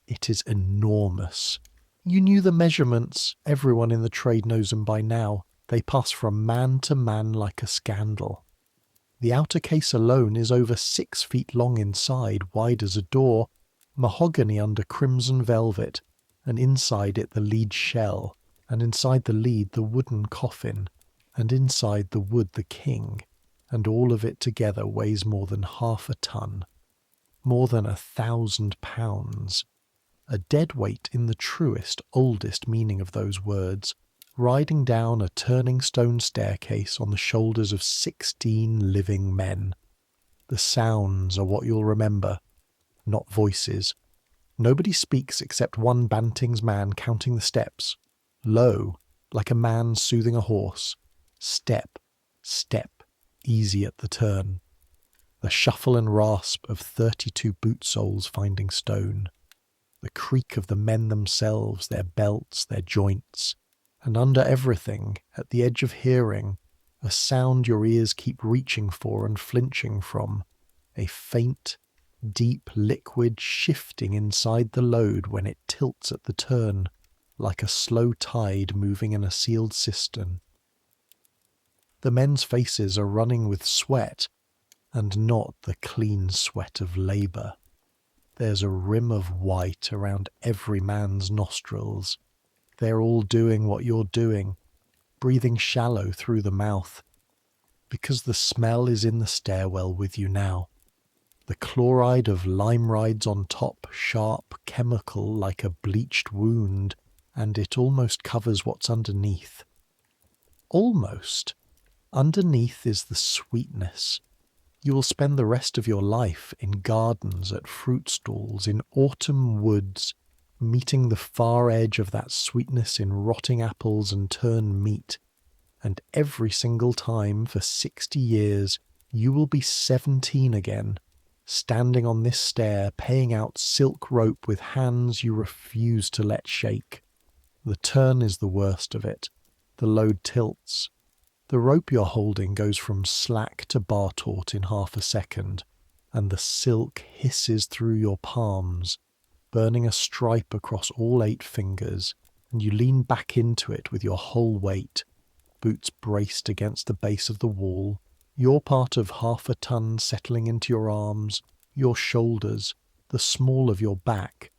It is enormous. You knew the measurements. Everyone in the trade knows them by now. They pass from man to man like a scandal. The outer case alone is over 6 feet long inside, wide as a door, mahogany under crimson velvet, and inside it the lead shell, and inside the lead the wooden coffin, and inside the wood the king, and all of it together weighs more than half a ton, more than 1,000 pounds, a dead weight in the truest, oldest meaning of those words, riding down a turning stone staircase on the shoulders of 16 living men. The sounds are what you'll remember, not voices. Nobody speaks except one Banting's man counting the steps. Low, like a man soothing a horse. Step, step, easy at the turn. The shuffle and rasp of 32 boot soles finding stone. The creak of the men themselves, their belts, their joints. And under everything, at the edge of hearing, a sound your ears keep reaching for and flinching from. A faint, deep liquid shifting inside the load when it tilts at the turn, like a slow tide moving in a sealed cistern. The men's faces are running with sweat, and not the clean sweat of labour. There's a rim of white around every man's nostrils. They're all doing what you're doing, breathing shallow through the mouth, because the smell is in the stairwell with you now. The chloride of lime rides on top, sharp, chemical like a bleached wound, and it almost covers what's underneath. Almost. Underneath is the sweetness. You will spend the rest of your life in gardens, at fruit stalls, in autumn woods, meeting the far edge of that sweetness in rotting apples and turned meat. And every single time for 60 years you will be 17 again, standing on this stair paying out silk rope with hands you refuse to let shake. The turn is the worst of it. The load tilts. The rope you're holding goes from slack to bar taut in half a second, and the silk hisses through your palms, burning a stripe across all 8 fingers, and you lean back into it with your whole weight, boots braced against the base of the wall, your part of half a ton settling into your arms, your shoulders, the small of your back,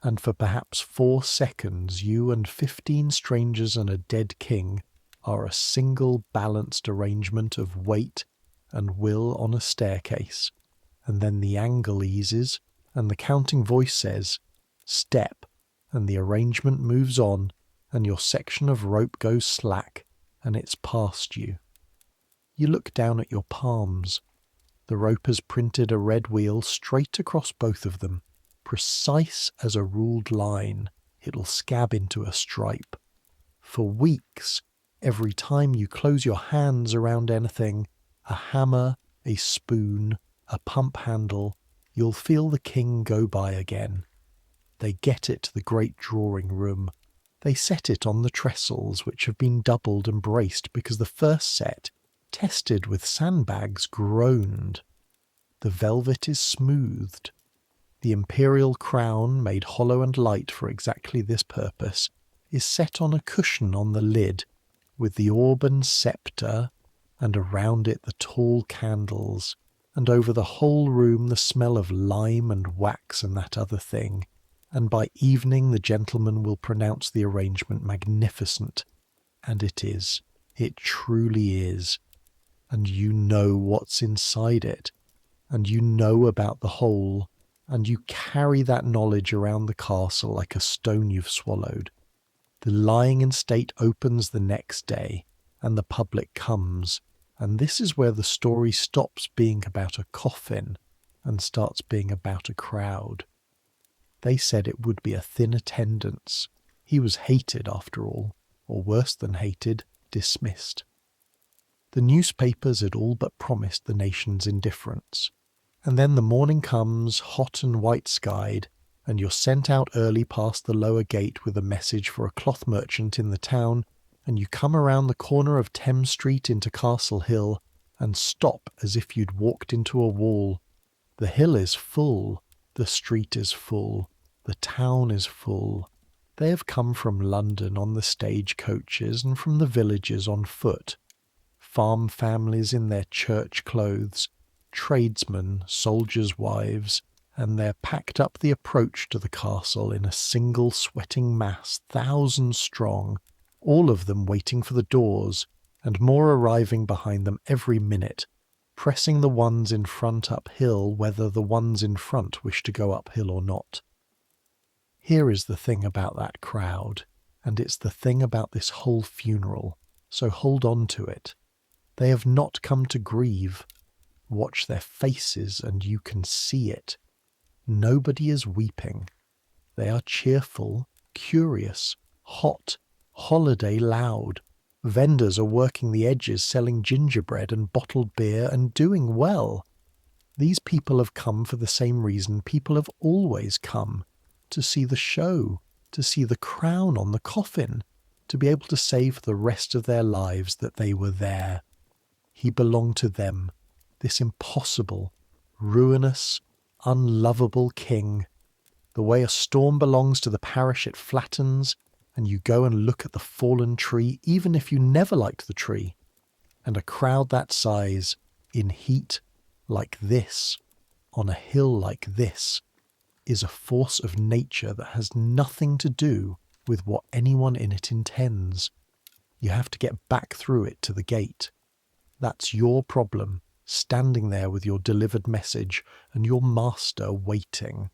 and for perhaps 4 seconds you and 15 strangers and a dead king are a single balanced arrangement of weight and will on a staircase, and then the angle eases, and the counting voice says, "Step," and the arrangement moves on, and your section of rope goes slack, and it's past you. You look down at your palms. The rope has printed a red wheel straight across both of them, precise as a ruled line. It'll scab into a stripe. For weeks, every time you close your hands around anything, a hammer, a spoon, a pump handle, you'll feel the king go by again. They get it to the great drawing room. They set it on the trestles which have been doubled and braced because the first set, tested with sandbags, groaned. The velvet is smoothed. The imperial crown, made hollow and light for exactly this purpose, is set on a cushion on the lid, with the auburn sceptre, and around it the tall candles, and over the whole room the smell of lime and wax and that other thing, and by evening the gentleman will pronounce the arrangement magnificent. And it is. It truly is. And you know what's inside it, and you know about the whole, and you carry that knowledge around the castle like a stone you've swallowed. The lying in state opens the next day, and the public comes, and this is where the story stops being about a coffin and starts being about a crowd. They said it would be a thin attendance. He was hated after all, or worse than hated, dismissed. The newspapers had all but promised the nation's indifference. And then the morning comes, hot and white-skied, and you're sent out early past the lower gate with a message for a cloth merchant in the town, and you come around the corner of Thames Street into Castle Hill and stop as if you'd walked into a wall. The hill is full, the street is full, the town is full. They have come from London on the stage coaches and from the villages on foot. Farm families in their church clothes, tradesmen, soldiers' wives, and they're packed up the approach to the castle in a single sweating mass, thousands strong, all of them waiting for the doors, and more arriving behind them every minute, pressing the ones in front uphill whether the ones in front wish to go uphill or not. Here is the thing about that crowd. And it's the thing about this whole funeral, so hold on to it. They have not come to grieve. Watch their faces and you can see it. Nobody is weeping. They are cheerful, curious, hot, holiday loud. Vendors are working the edges selling gingerbread and bottled beer and doing well. These people have come for the same reason people have always come, to see the show, to see the crown on the coffin, to be able to say for the rest of their lives that they were there. He belonged to them, this impossible, ruinous, unlovable king. The way a storm belongs to the parish it flattens, and you go and look at the fallen tree even if you never liked the tree. And a crowd that size, in heat like this, on a hill like this, is a force of nature that has nothing to do with what anyone in it intends. You have to get back through it to the gate. That's your problem, standing there with your delivered message and your master waiting.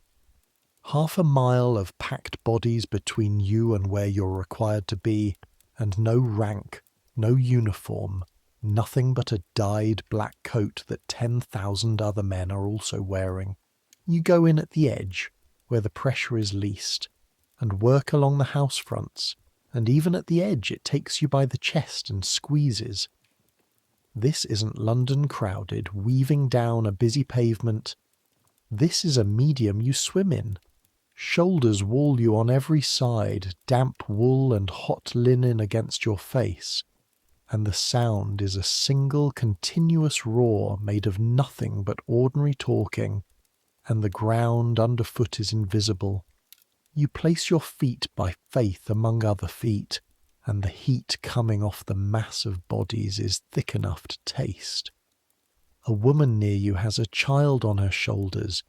Half a mile of packed bodies between you and where you're required to be, and no rank, no uniform, nothing but a dyed black coat that 10,000 other men are also wearing. You go in at the edge, where the pressure is least, and work along the house fronts, and even at the edge it takes you by the chest and squeezes. This isn't London crowded, weaving down a busy pavement. This is a medium you swim in. Shoulders wall you on every side, damp wool and hot linen against your face, and the sound is a single continuous roar made of nothing but ordinary talking, and the ground underfoot is invisible. You place your feet by faith among other feet, and the heat coming off the mass of bodies is thick enough to taste. A woman near you has a child on her shoulders,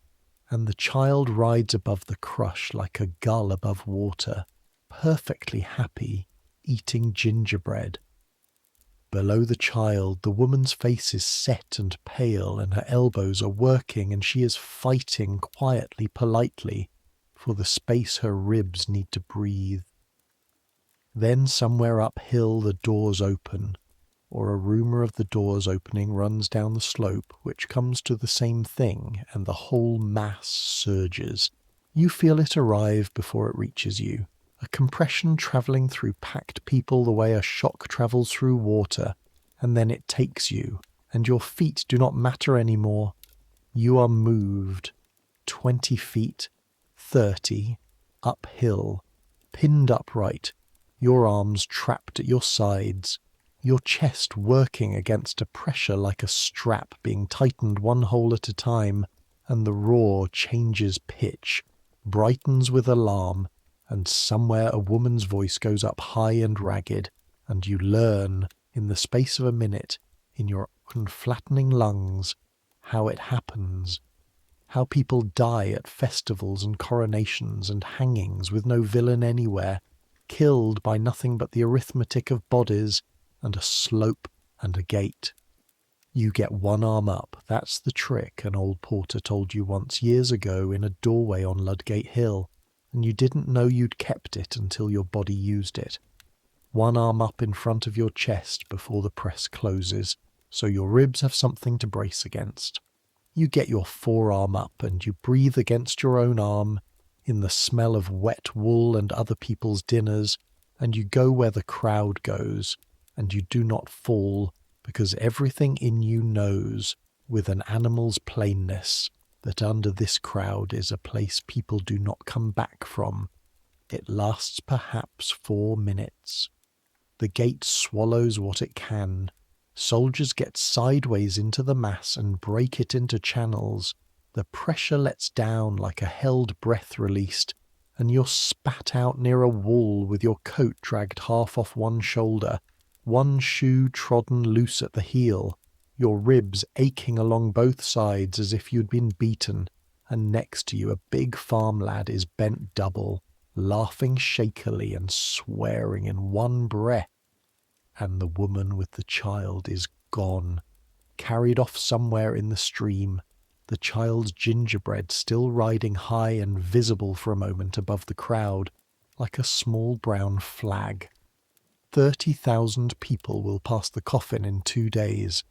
and the child rides above the crush like a gull above water, perfectly happy, eating gingerbread. Below the child, the woman's face is set and pale, and her elbows are working, and she is fighting quietly, politely, for the space her ribs need to breathe. Then somewhere uphill the doors open, or a rumour of the doors opening runs down the slope, which comes to the same thing, and the whole mass surges. You feel it arrive before it reaches you, a compression travelling through packed people the way a shock travels through water, and then it takes you, and your feet do not matter any more. You are moved 20 feet, 30, uphill, pinned upright, your arms trapped at your sides, your chest working against a pressure like a strap being tightened one hole at a time, and the roar changes pitch, brightens with alarm, and somewhere a woman's voice goes up high and ragged, and you learn, in the space of a minute, in your own flattening lungs, how it happens, how people die at festivals and coronations and hangings with no villain anywhere, killed by nothing but the arithmetic of bodies and a slope and a gate. You get one arm up, that's the trick an old porter told you once years ago in a doorway on Ludgate Hill, and you didn't know you'd kept it until your body used it. One arm up in front of your chest before the press closes, so your ribs have something to brace against. You get your forearm up and you breathe against your own arm, in the smell of wet wool and other people's dinners, and you go where the crowd goes, and you do not fall, because everything in you knows, with an animal's plainness, that under this crowd is a place people do not come back from. It lasts perhaps 4 minutes. The gate swallows what it can. Soldiers get sideways into the mass and break it into channels. The pressure lets down like a held breath released, and you're spat out near a wall with your coat dragged half off one shoulder, one shoe trodden loose at the heel, your ribs aching along both sides as if you'd been beaten, and next to you a big farm lad is bent double, laughing shakily and swearing in one breath. And the woman with the child is gone, carried off somewhere in the stream, the child's gingerbread still riding high and visible for a moment above the crowd, like a small brown flag. 30,000 people will pass the coffin in 2 days.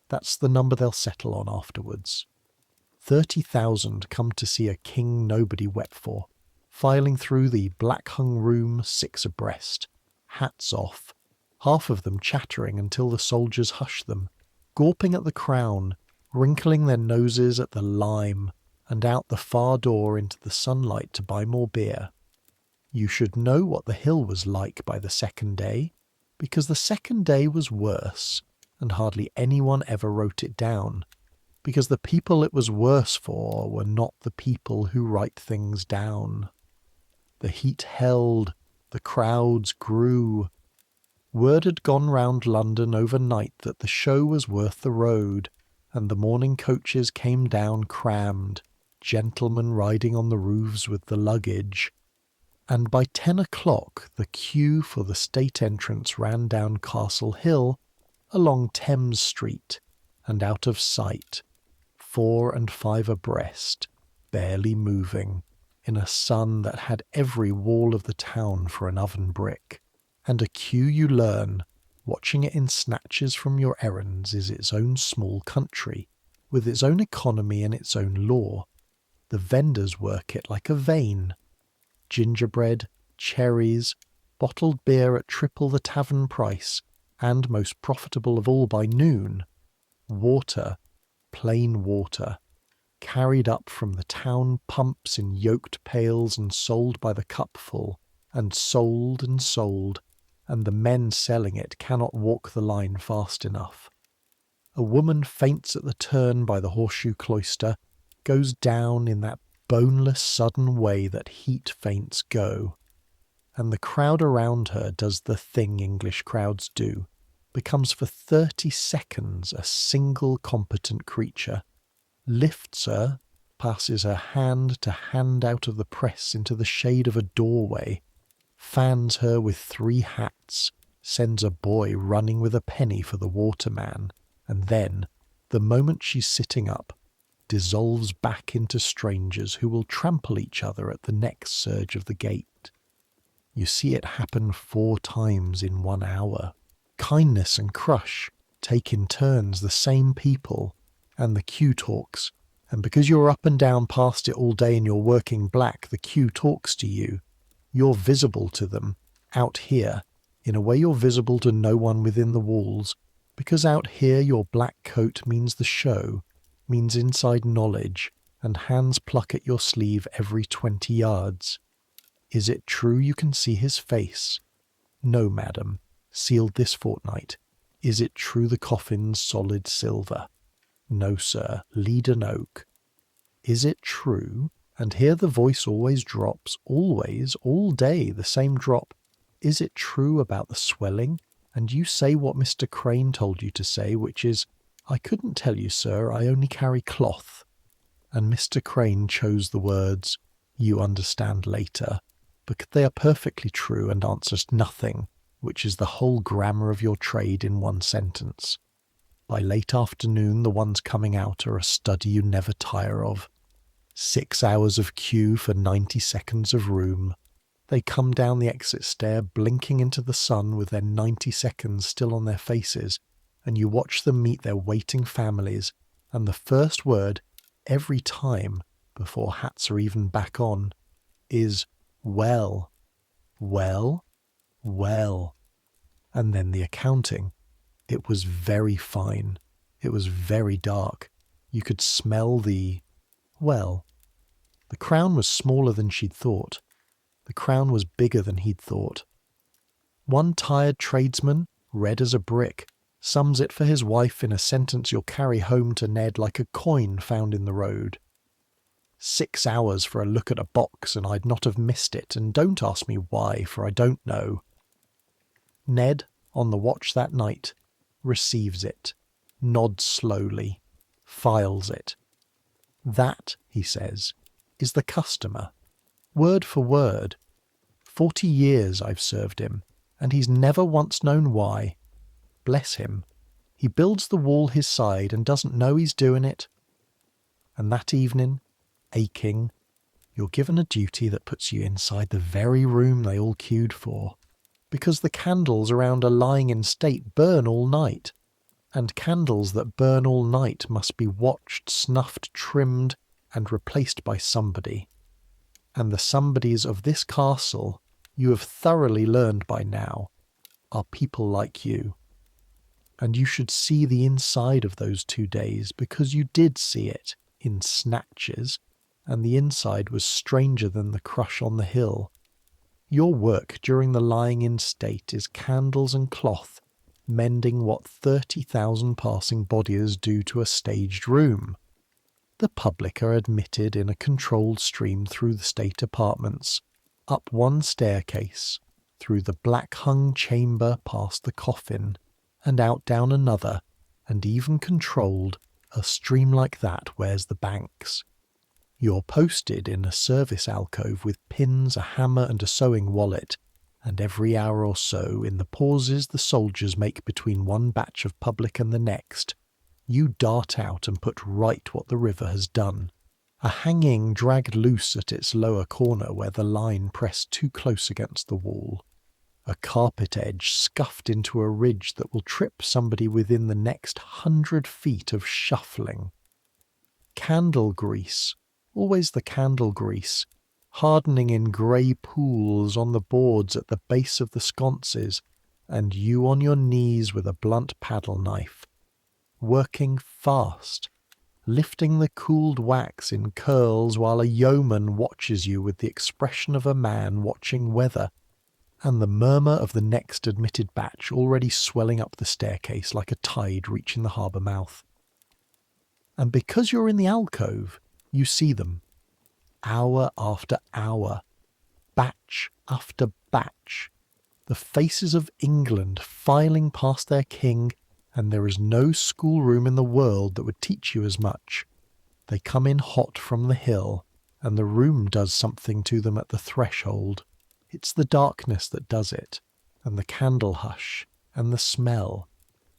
That's the number they'll settle on afterwards. 30,000 come to see a king nobody wept for, filing through the black-hung room 6 abreast, hats off, half of them chattering until the soldiers hush them, gawping at the crown, wrinkling their noses at the lime, and out the far door into the sunlight to buy more beer. You should know what the hill was like by the second day, because the second day was worse, and hardly anyone ever wrote it down, because the people it was worse for were not the people who write things down. The heat held, the crowds grew. Word had gone round London overnight that the show was worth the road, and the morning coaches came down crammed, gentlemen riding on the roofs with the luggage. And by 10 o'clock the queue for the state entrance ran down Castle Hill, along Thames Street, and out of sight, 4 and 5 abreast, barely moving, in a sun that had every wall of the town for an oven brick. And a queue, you learn, watching it in snatches from your errands, is its own small country, with its own economy and its own law. The vendors work it like a vein. Gingerbread, cherries, bottled beer at triple the tavern price, and most profitable of all by noon, water, plain water, carried up from the town pumps in yoked pails and sold by the cupful, and sold, and the men selling it cannot walk the line fast enough. A woman faints at the turn by the horseshoe cloister, goes down in that boneless sudden way that heat faints go, and the crowd around her does the thing English crowds do, becomes for 30 seconds a single competent creature, lifts her, passes her hand to hand out of the press into the shade of a doorway, fans her with 3 hats, sends a boy running with a penny for the waterman, and then, the moment she's sitting up, dissolves back into strangers who will trample each other at the next surge of the gate. You see it happen 4 times in 1 hour. Kindness and Crush take in turns the same people, and the queue talks, and because you're up and down past it all day and you're working black, the queue talks to you. You're visible to them, out here, in a way you're visible to no one within the walls, because out here your black coat means the show, means inside knowledge, and hands pluck at your sleeve every 20 yards. Is it true you can see his face? No, madam, sealed this fortnight. Is it true the coffin's solid silver? No, sir, leaden oak. Is it true? And here the voice always drops, always, all day, the same drop. Is it true about the swelling? And you say what Mr. Crane told you to say, which is, I couldn't tell you, sir, I only carry cloth. And Mr. Crane chose the words, you understand later, but they are perfectly true and answers nothing, which is the whole grammar of your trade in 1 sentence. By late afternoon the ones coming out are a study you never tire of. 6 hours of queue for 90 seconds of room. They come down the exit stair blinking into the sun with their 90 seconds still on their faces, and you watch them meet their waiting families, and the first word, every time, before hats are even back on, is, well, well, well. And then the accounting. It was very fine. It was very dark. You could smell the... well, the crown was smaller than she'd thought. The crown was bigger than he'd thought. One tired tradesman, red as a brick, sums it for his wife in a sentence you'll carry home to Ned like a coin found in the road. 6 hours for a look at a box, and I'd not have missed it, and don't ask me why, for I don't know. Ned, on the watch that night, receives it, nods slowly, files it. That, he says, is the customer. Word for word. 40 years I've served him, and he's never once known why. Bless him. He builds the wall his side and doesn't know he's doing it. And that evening, aching, You're given a duty that puts you inside the very room they all queued for, because the candles around a lying in state burn all night, and candles that burn all night must be watched, snuffed, trimmed, and replaced by somebody. And the somebodies of this castle, you have thoroughly learned by now, are people like you. And you should see the inside of those 2 days, because you did see it in snatches, and the inside was stranger than the crush on the hill. Your work during the lying in state is candles and cloth, mending what 30,000 passing bodies do to a staged room. The public are admitted in a controlled stream through the state apartments, up one staircase, through the black-hung chamber past the coffin, and out down another, and even controlled, a stream like that wears the banks. You're posted in a service alcove with pins, a hammer and a sewing wallet, and every hour or so, in the pauses the soldiers make between one batch of public and the next, you dart out and put right what the river has done. A hanging dragged loose at its lower corner where the line pressed too close against the wall. A carpet edge scuffed into a ridge that will trip somebody within the next 100 feet of shuffling. Candle grease, always the candle grease, hardening in grey pools on the boards at the base of the sconces, and you on your knees with a blunt paddle knife, working fast, lifting the cooled wax in curls while a yeoman watches you with the expression of a man watching weather, and the murmur of the next admitted batch already swelling up the staircase like a tide reaching the harbour mouth. And because you're in the alcove, you see them, hour after hour, batch after batch, the faces of England filing past their king, and there is no schoolroom in the world that would teach you as much. They come in hot from the hill, and the room does something to them at the threshold. It's the darkness that does it, and the candle hush, and the smell,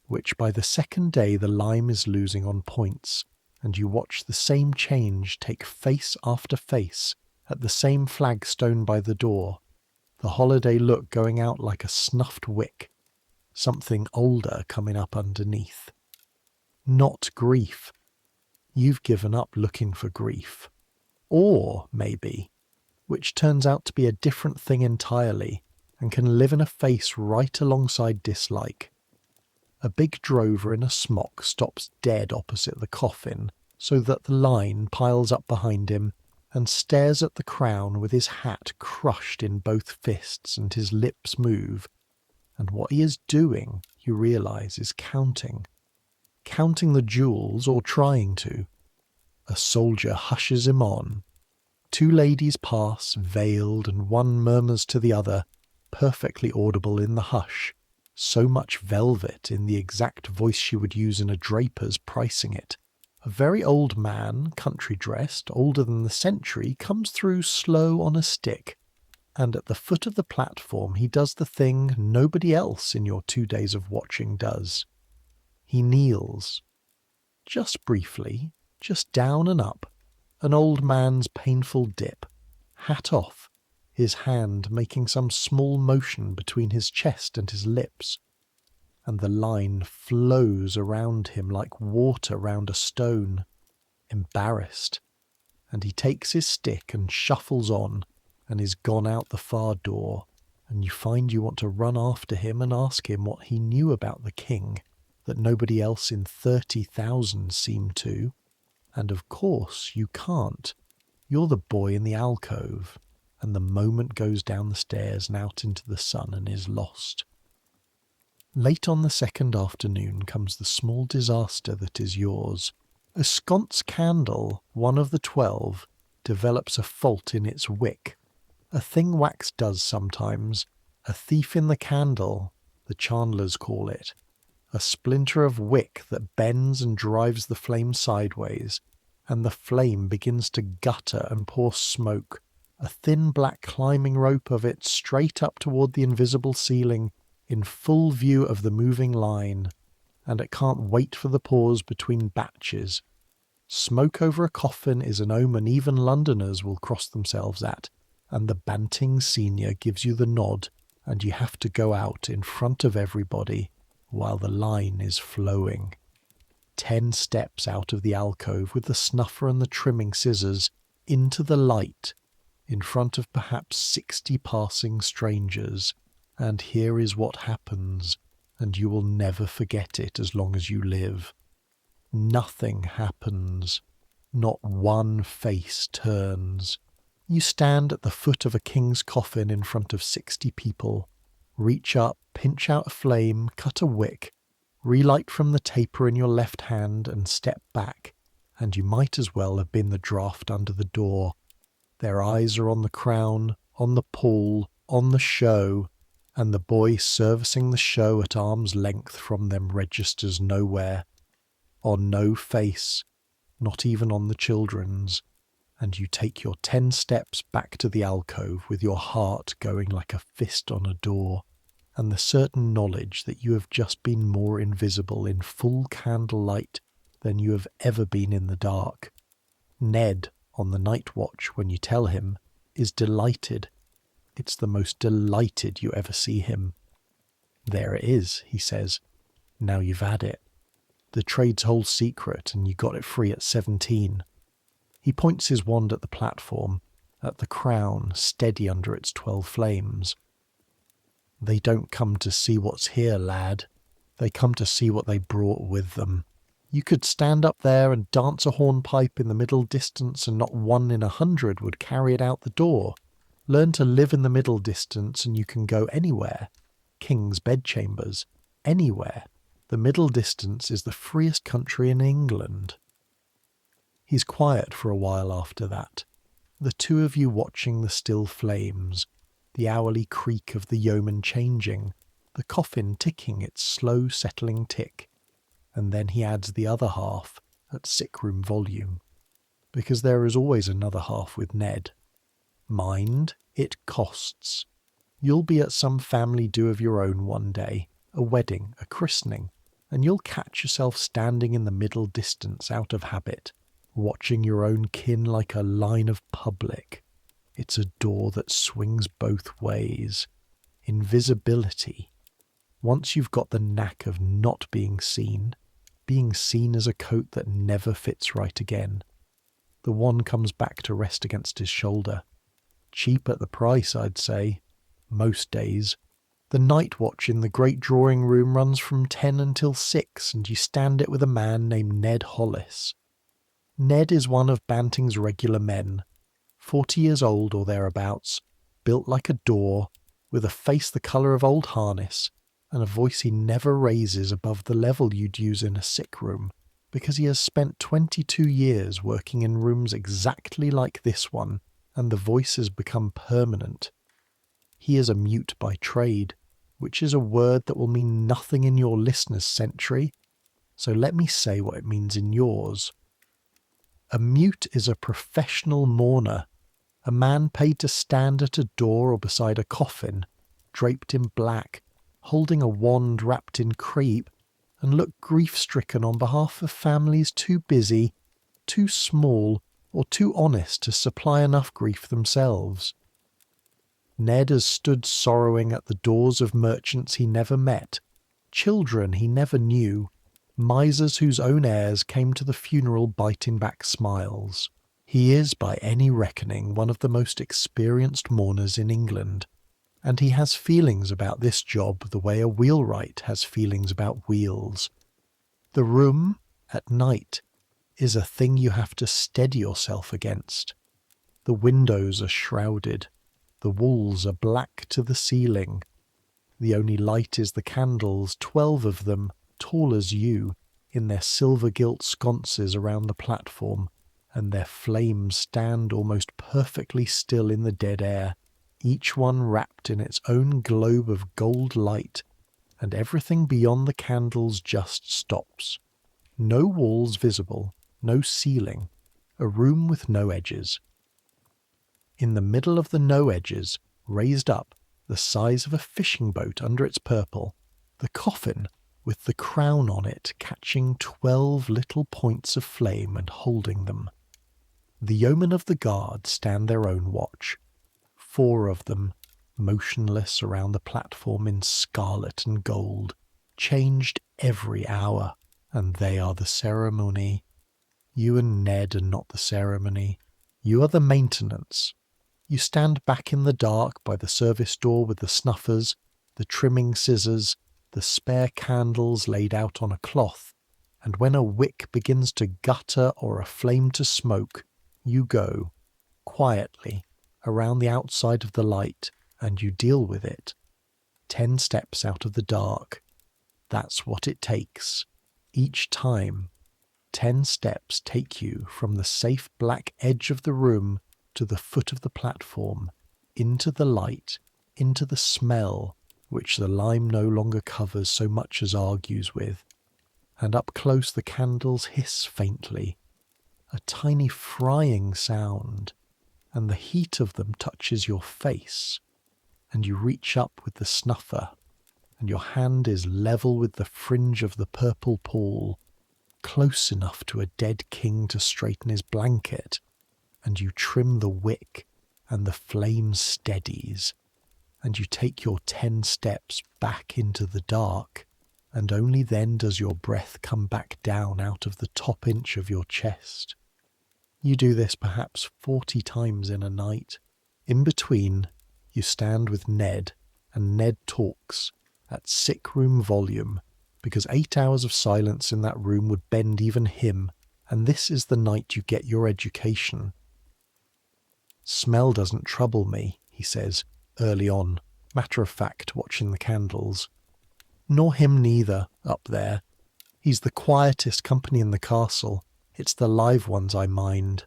which by the second day the lime is losing on points, and you watch the same change take face after face at the same flagstone by the door, the holiday look going out like a snuffed wick, something older coming up underneath. Not grief. You've given up looking for grief. Or, maybe, which turns out to be a different thing entirely, and can live in a face right alongside dislike. A big drover in a smock stops dead opposite the coffin, so that the line piles up behind him, and stares at the crown with his hat crushed in both fists and his lips move, and what he is doing, you realise, is counting. Counting the jewels, or trying to. A soldier hushes him on. 2 ladies pass, veiled, and one murmurs to the other, perfectly audible in the hush, so much velvet in the exact voice she would use in a draper's pricing it. A very old man, country-dressed, older than the century, comes through slow on a stick, and at the foot of the platform he does the thing nobody else in your 2 days of watching does. He kneels. Just briefly, just down and up, an old man's painful dip, hat off, his hand making some small motion between his chest and his lips, and the line flows around him like water round a stone, embarrassed, and he takes his stick and shuffles on, and is gone out the far door, and you find you want to run after him and ask him what he knew about the king, that nobody else in 30,000 seemed to, and of course you can't. You're the boy in the alcove, and the moment goes down the stairs and out into the sun and is lost. Late on the second afternoon comes the small disaster that is yours. A sconce candle, one of the 12, develops a fault in its wick. A thing wax does sometimes, a thief in the candle, the chandlers call it. A splinter of wick that bends and drives the flame sideways, and the flame begins to gutter and pour smoke, a thin black climbing rope of it straight up toward the invisible ceiling, in full view of the moving line, and it can't wait for the pause between batches. Smoke over a coffin is an omen even Londoners will cross themselves at, and the Banting Senior gives you the nod, and you have to go out in front of everybody while the line is flowing. 10 steps out of the alcove with the snuffer and the trimming scissors, into the light, in front of perhaps 60 passing strangers, and here is what happens, and you will never forget it as long as you live. Nothing happens. Not one face turns. You stand at the foot of a king's coffin in front of 60 people. Reach up, pinch out a flame, cut a wick, relight from the taper in your left hand and step back, and you might as well have been the draught under the door. Their eyes are on the crown, on the pall, on the show, and the boy servicing the show at arm's length from them registers nowhere. On no face, not even on the children's, and you take your 10 steps back to the alcove with your heart going like a fist on a door, and the certain knowledge that you have just been more invisible in full candlelight than you have ever been in the dark. Ned, on the night watch, when you tell him, is delighted. It's the most delighted you ever see him. There it is, he says. Now you've had it. The trade's whole secret, and you got it free at 17. He points his wand at the platform, at the crown steady under its 12 flames. They don't come to see what's here, lad. They come to see what they brought with them. You could stand up there and dance a hornpipe in the middle distance and not 1 in 100 would carry it out the door. Learn to live in the middle distance and you can go anywhere. King's bedchambers. Anywhere. The middle distance is the freest country in England. He's quiet for a while after that. The two of you watching the still flames, the hourly creak of the yeoman changing, the coffin ticking its slow settling tick, and then he adds the other half at sick-room volume, because there is always another half with Ned. Mind, it costs. You'll be at some family do of your own one day, a wedding, a christening, and you'll catch yourself standing in the middle distance out of habit, watching your own kin like a line of public. It's a door that swings both ways. Invisibility. Once you've got the knack of not being seen is a coat that never fits right again. The one comes back to rest against his shoulder. Cheap at the price, I'd say. Most days. The night watch in the great drawing room runs from 10 until 6, and you stand it with a man named Ned Hollis. Ned is one of Banting's regular men, 40 years old or thereabouts, built like a door, with a face the colour of old harness, and a voice he never raises above the level you'd use in a sick room, because he has spent 22 years working in rooms exactly like this one, and the voice has become permanent. He is a mute by trade, which is a word that will mean nothing in your listener's century, so let me say what it means in yours. A mute is a professional mourner, a man paid to stand at a door or beside a coffin, draped in black, holding a wand wrapped in crape, and look grief-stricken on behalf of families too busy, too small, or too honest to supply enough grief themselves. Ned has stood sorrowing at the doors of merchants he never met, children he never knew, misers whose own heirs came to the funeral biting back smiles. He is, by any reckoning, one of the most experienced mourners in England, and he has feelings about this job the way a wheelwright has feelings about wheels. The room, at night, is a thing you have to steady yourself against. The windows are shrouded. The walls are black to the ceiling. The only light is the candles, 12 of them, tall as you, in their silver-gilt sconces around the platform, and their flames stand almost perfectly still in the dead air, each one wrapped in its own globe of gold light, and everything beyond the candles just stops. No walls visible, no ceiling, a room with no edges. In the middle of the no edges, raised up, the size of a fishing boat under its purple, the coffin, with the crown on it catching 12 little points of flame and holding them. The yeomen of the guard stand their own watch, 4 of them, motionless around the platform in scarlet and gold, changed every hour, and they are the ceremony. You and Ned are not the ceremony. You are the maintenance. You stand back in the dark by the service door with the snuffers, the trimming scissors, the spare candles laid out on a cloth, and when a wick begins to gutter or a flame to smoke, you go, quietly, around the outside of the light, and you deal with it. 10 steps out of the dark. That's what it takes. Each time, 10 steps take you from the safe black edge of the room to the foot of the platform, into the light, into the smell, which the lime no longer covers so much as argues with. And up close the candles hiss faintly, a tiny frying sound, and the heat of them touches your face, and you reach up with the snuffer, and your hand is level with the fringe of the purple pall, close enough to a dead king to straighten his blanket, and you trim the wick, and the flame steadies, and you take your 10 steps back into the dark, and only then does your breath come back down out of the top inch of your chest. You do this perhaps 40 times in a night. In between, you stand with Ned, and Ned talks, at sick room volume, because 8 hours of silence in that room would bend even him, and this is the night you get your education. Smell doesn't trouble me, he says, early on, matter of fact, watching the candles. Nor him neither, up there. He's the quietest company in the castle. It's the live ones I mind.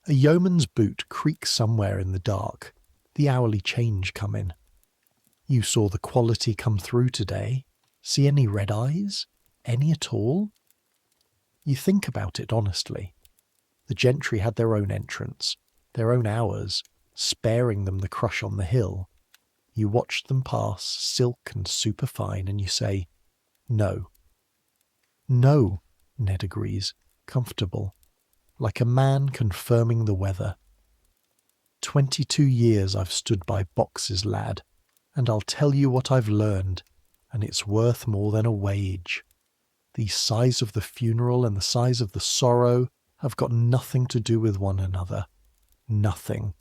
A yeoman's boot creaks somewhere in the dark. The hourly change come in. You saw the quality come through today. See any red eyes? Any at all? You think about it honestly. The gentry had their own entrance, their own hours, sparing them the crush on the hill. You watched them pass, silk and superfine, and you say, no. No, Ned agrees, comfortable, like a man confirming the weather. 22 years I've stood by boxes, lad, and I'll tell you what I've learned, and it's worth more than a wage. The size of the funeral and the size of the sorrow have got nothing to do with one another. Nothing.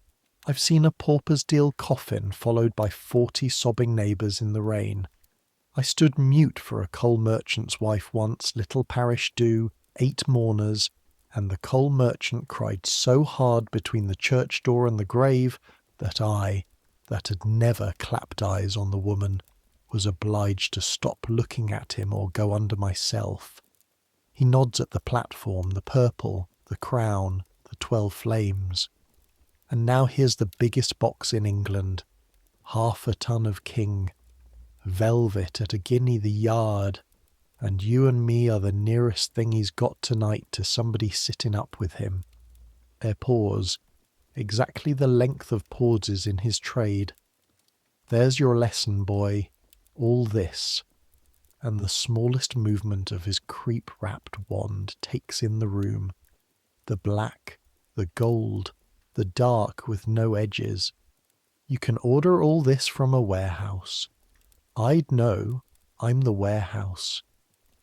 I've seen a pauper's deal coffin followed by 40 sobbing neighbours in the rain. I stood mute for a coal merchant's wife once, little parish do, 8 mourners, and the coal merchant cried so hard between the church door and the grave that I, that had never clapped eyes on the woman, was obliged to stop looking at him or go under myself. He nods at the platform, the purple, the crown, the 12 flames. And now here's the biggest box in England, 1/2 ton of king, velvet at a guinea the yard, and you and me are the nearest thing he's got tonight to somebody sitting up with him. Their pause, exactly the length of pauses in his trade. There's your lesson, boy, all this, and the smallest movement of his creep-wrapped wand takes in the room, the black, the gold, the dark with no edges. You can order all this from a warehouse. I'd know, I'm the warehouse.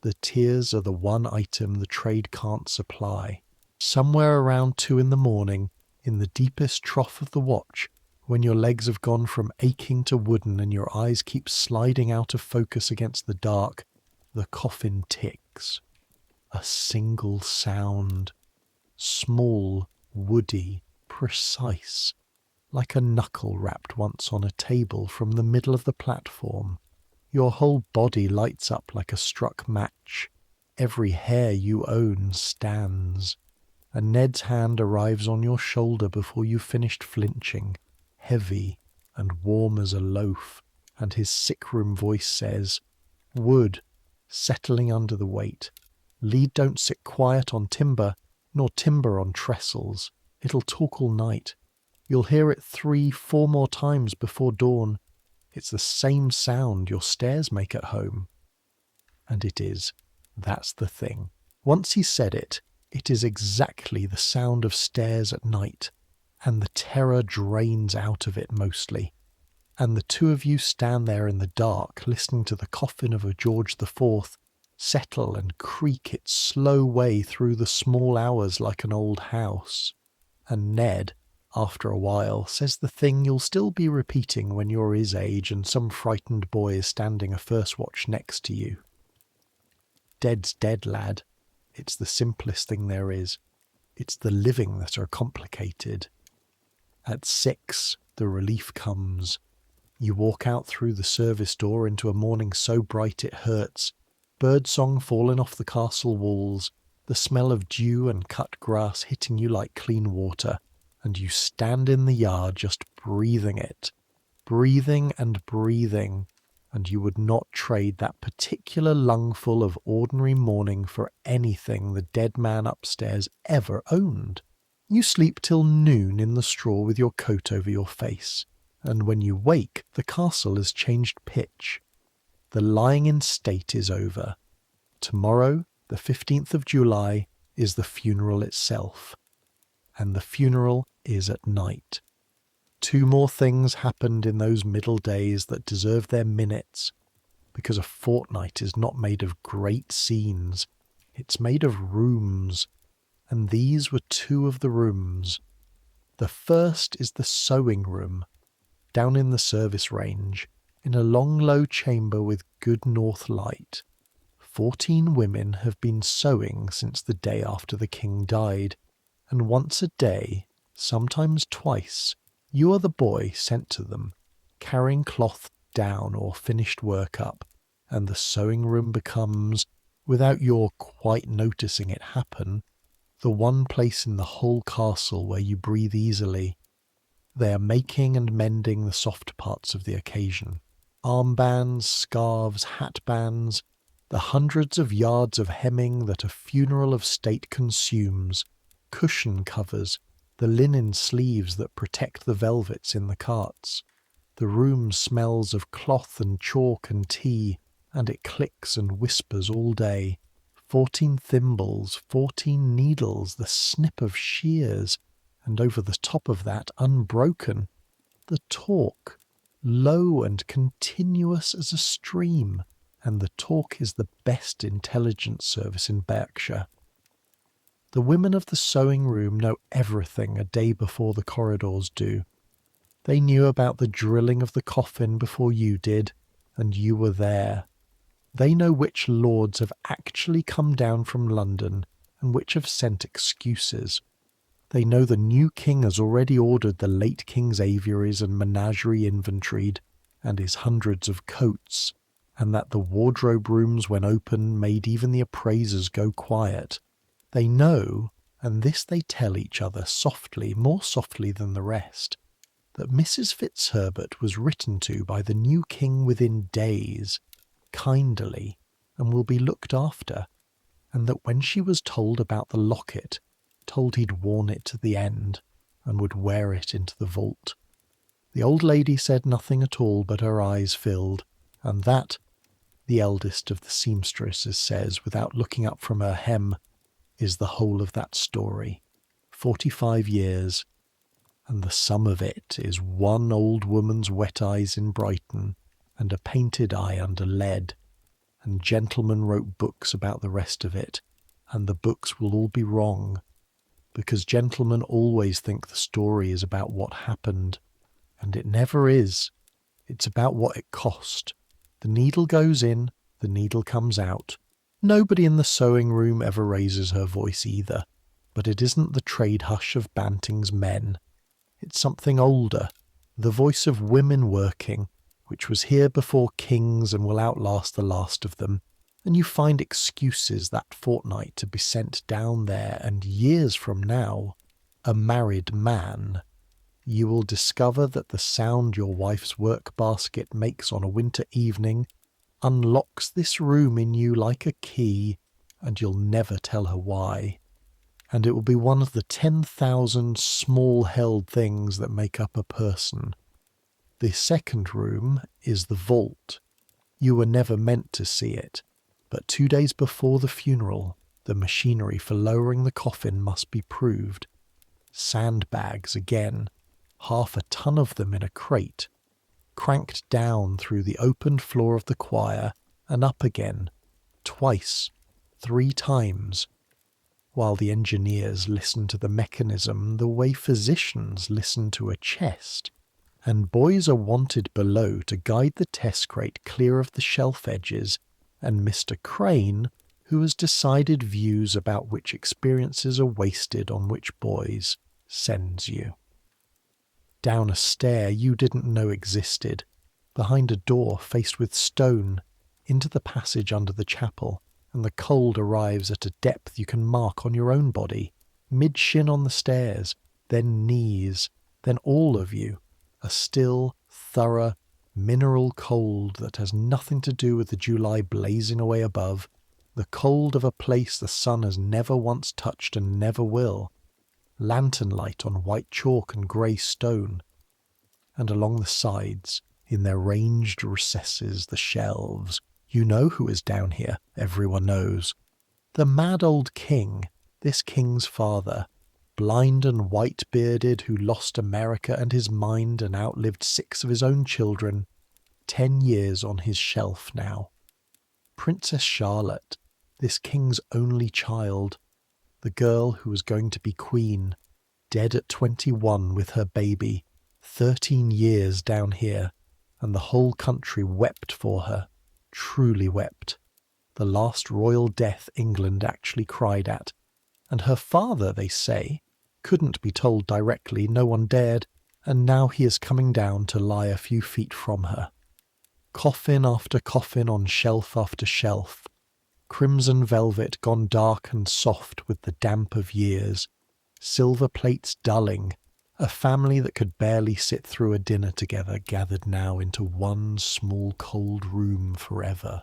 The tears are the one item the trade can't supply. Somewhere around 2 in the morning, in the deepest trough of the watch, when your legs have gone from aching to wooden and your eyes keep sliding out of focus against the dark, the coffin ticks. A single sound. Small, woody, precise, like a knuckle rapped once on a table from the middle of the platform. Your whole body lights up like a struck match. Every hair you own stands. And Ned's hand arrives on your shoulder before you've finished flinching, heavy and warm as a loaf, and his sick-room voice says, "Wood, settling under the weight. Lead don't sit quiet on timber, nor timber on trestles. It'll talk all night. You'll hear it 3, 4 more times before dawn. It's the same sound your stairs make at home. And it is. That's the thing. Once he said it, it is exactly the sound of stairs at night, and the terror drains out of it mostly. And the two of you stand there in the dark, listening to the coffin of a George IV settle and creak its slow way through the small hours like an old house. And Ned, after a while, says the thing you'll still be repeating when you're his age and some frightened boy is standing a first watch next to you. Dead's dead, lad. It's the simplest thing there is. It's the living that are complicated. At 6, the relief comes. You walk out through the service door into a morning so bright it hurts, birdsong falling off the castle walls, the smell of dew and cut grass hitting you like clean water, and you stand in the yard just breathing it, breathing and breathing, and you would not trade that particular lungful of ordinary morning for anything the dead man upstairs ever owned. You sleep till noon in the straw with your coat over your face, and when you wake the castle has changed pitch. The lying in state is over. Tomorrow, the 15th of July, is the funeral itself. And the funeral is at night. 2 more things happened in those middle days that deserve their minutes, because a fortnight is not made of great scenes. It's made of rooms, and these were 2 of the rooms. The first is the sewing room, down in the service range, in a long low chamber with good north light. 14 women have been sewing since the day after the king died, and once a day, sometimes twice, you are the boy sent to them, carrying cloth down or finished work up, and the sewing room becomes, without your quite noticing it happen, the one place in the whole castle where you breathe easily. They are making and mending the soft parts of the occasion. Armbands, scarves, hatbands, the hundreds of yards of hemming that a funeral of state consumes, cushion covers, the linen sleeves that protect the velvets in the carts. The room smells of cloth and chalk and tea, and it clicks and whispers all day. 14 thimbles, 14 needles, the snip of shears, and over the top of that, unbroken, the talk, low and continuous as a stream, and the talk is the best intelligence service in Berkshire. The women of the sewing room know everything a day before the corridors do. They knew about the drilling of the coffin before you did, and you were there. They know which lords have actually come down from London and which have sent excuses. They know the new king has already ordered the late king's aviaries and menagerie inventoried, and his hundreds of coats, and that the wardrobe rooms when open made even the appraisers go quiet. They know, and this they tell each other softly, more softly than the rest, that Mrs. Fitzherbert was written to by the new king within days, kindly, and will be looked after, and that when she was told about the locket, told he'd worn it to the end, and would wear it into the vault, the old lady said nothing at all, but her eyes filled, and that, the eldest of the seamstresses says, without looking up from her hem, is the whole of that story. 45 years, and the sum of it is one old woman's wet eyes in Brighton, and a painted eye under lead, and gentlemen wrote books about the rest of it, and the books will all be wrong, because gentlemen always think the story is about what happened, and it never is. It's about what it cost. The needle goes in, the needle comes out. Nobody in the sewing room ever raises her voice either, but it isn't the trade hush of Banting's men. It's something older, the voice of women working, which was here before kings and will outlast the last of them, and you find excuses that fortnight to be sent down there, and years from now, a married man, you will discover that the sound your wife's work basket makes on a winter evening unlocks this room in you like a key, and you'll never tell her why. And it will be one of the 10,000 small-held things that make up a person. The second room is the vault. You were never meant to see it. But 2 days before the funeral, the machinery for lowering the coffin must be proved. Sandbags again, 1/2 ton of them in a crate, cranked down through the opened floor of the choir and up again, twice, 3 times, while the engineers listen to the mechanism the way physicians listen to a chest, and boys are wanted below to guide the test crate clear of the shelf edges, and Mr. Crane, who has decided views about which experiences are wasted on which boys, sends you. Down a stair you didn't know existed, behind a door faced with stone, into the passage under the chapel, and the cold arrives at a depth you can mark on your own body, mid-shin on the stairs, then knees, then all of you, a still, thorough, mineral cold that has nothing to do with the July blazing away above, the cold of a place the sun has never once touched and never will, lantern light on white chalk and grey stone, and along the sides, in their ranged recesses, the shelves. You know who is down here, everyone knows. The mad old king, this king's father, blind and white-bearded, who lost America and his mind and outlived 6 of his own children, 10 years on his shelf now. Princess Charlotte, this king's only child, the girl who was going to be queen, dead at 21 with her baby, 13 years down here, and the whole country wept for her, truly wept. The last royal death England actually cried at. And her father, they say, couldn't be told directly, no one dared, and now he is coming down to lie a few feet from her. Coffin after coffin on shelf after shelf, crimson velvet gone dark and soft with the damp of years, silver plates dulling, a family that could barely sit through a dinner together gathered now into one small cold room forever.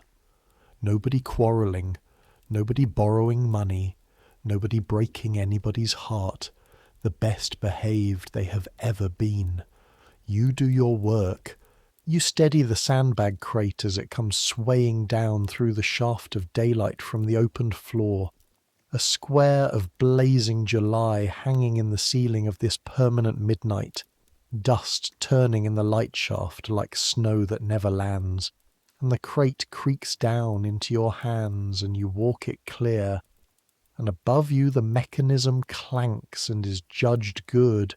Nobody quarrelling, nobody borrowing money, nobody breaking anybody's heart, the best behaved they have ever been. You do your work. You steady the sandbag crate as it comes swaying down through the shaft of daylight from the opened floor, a square of blazing July hanging in the ceiling of this permanent midnight, dust turning in the light shaft like snow that never lands, and the crate creaks down into your hands and you walk it clear, and above you the mechanism clanks and is judged good,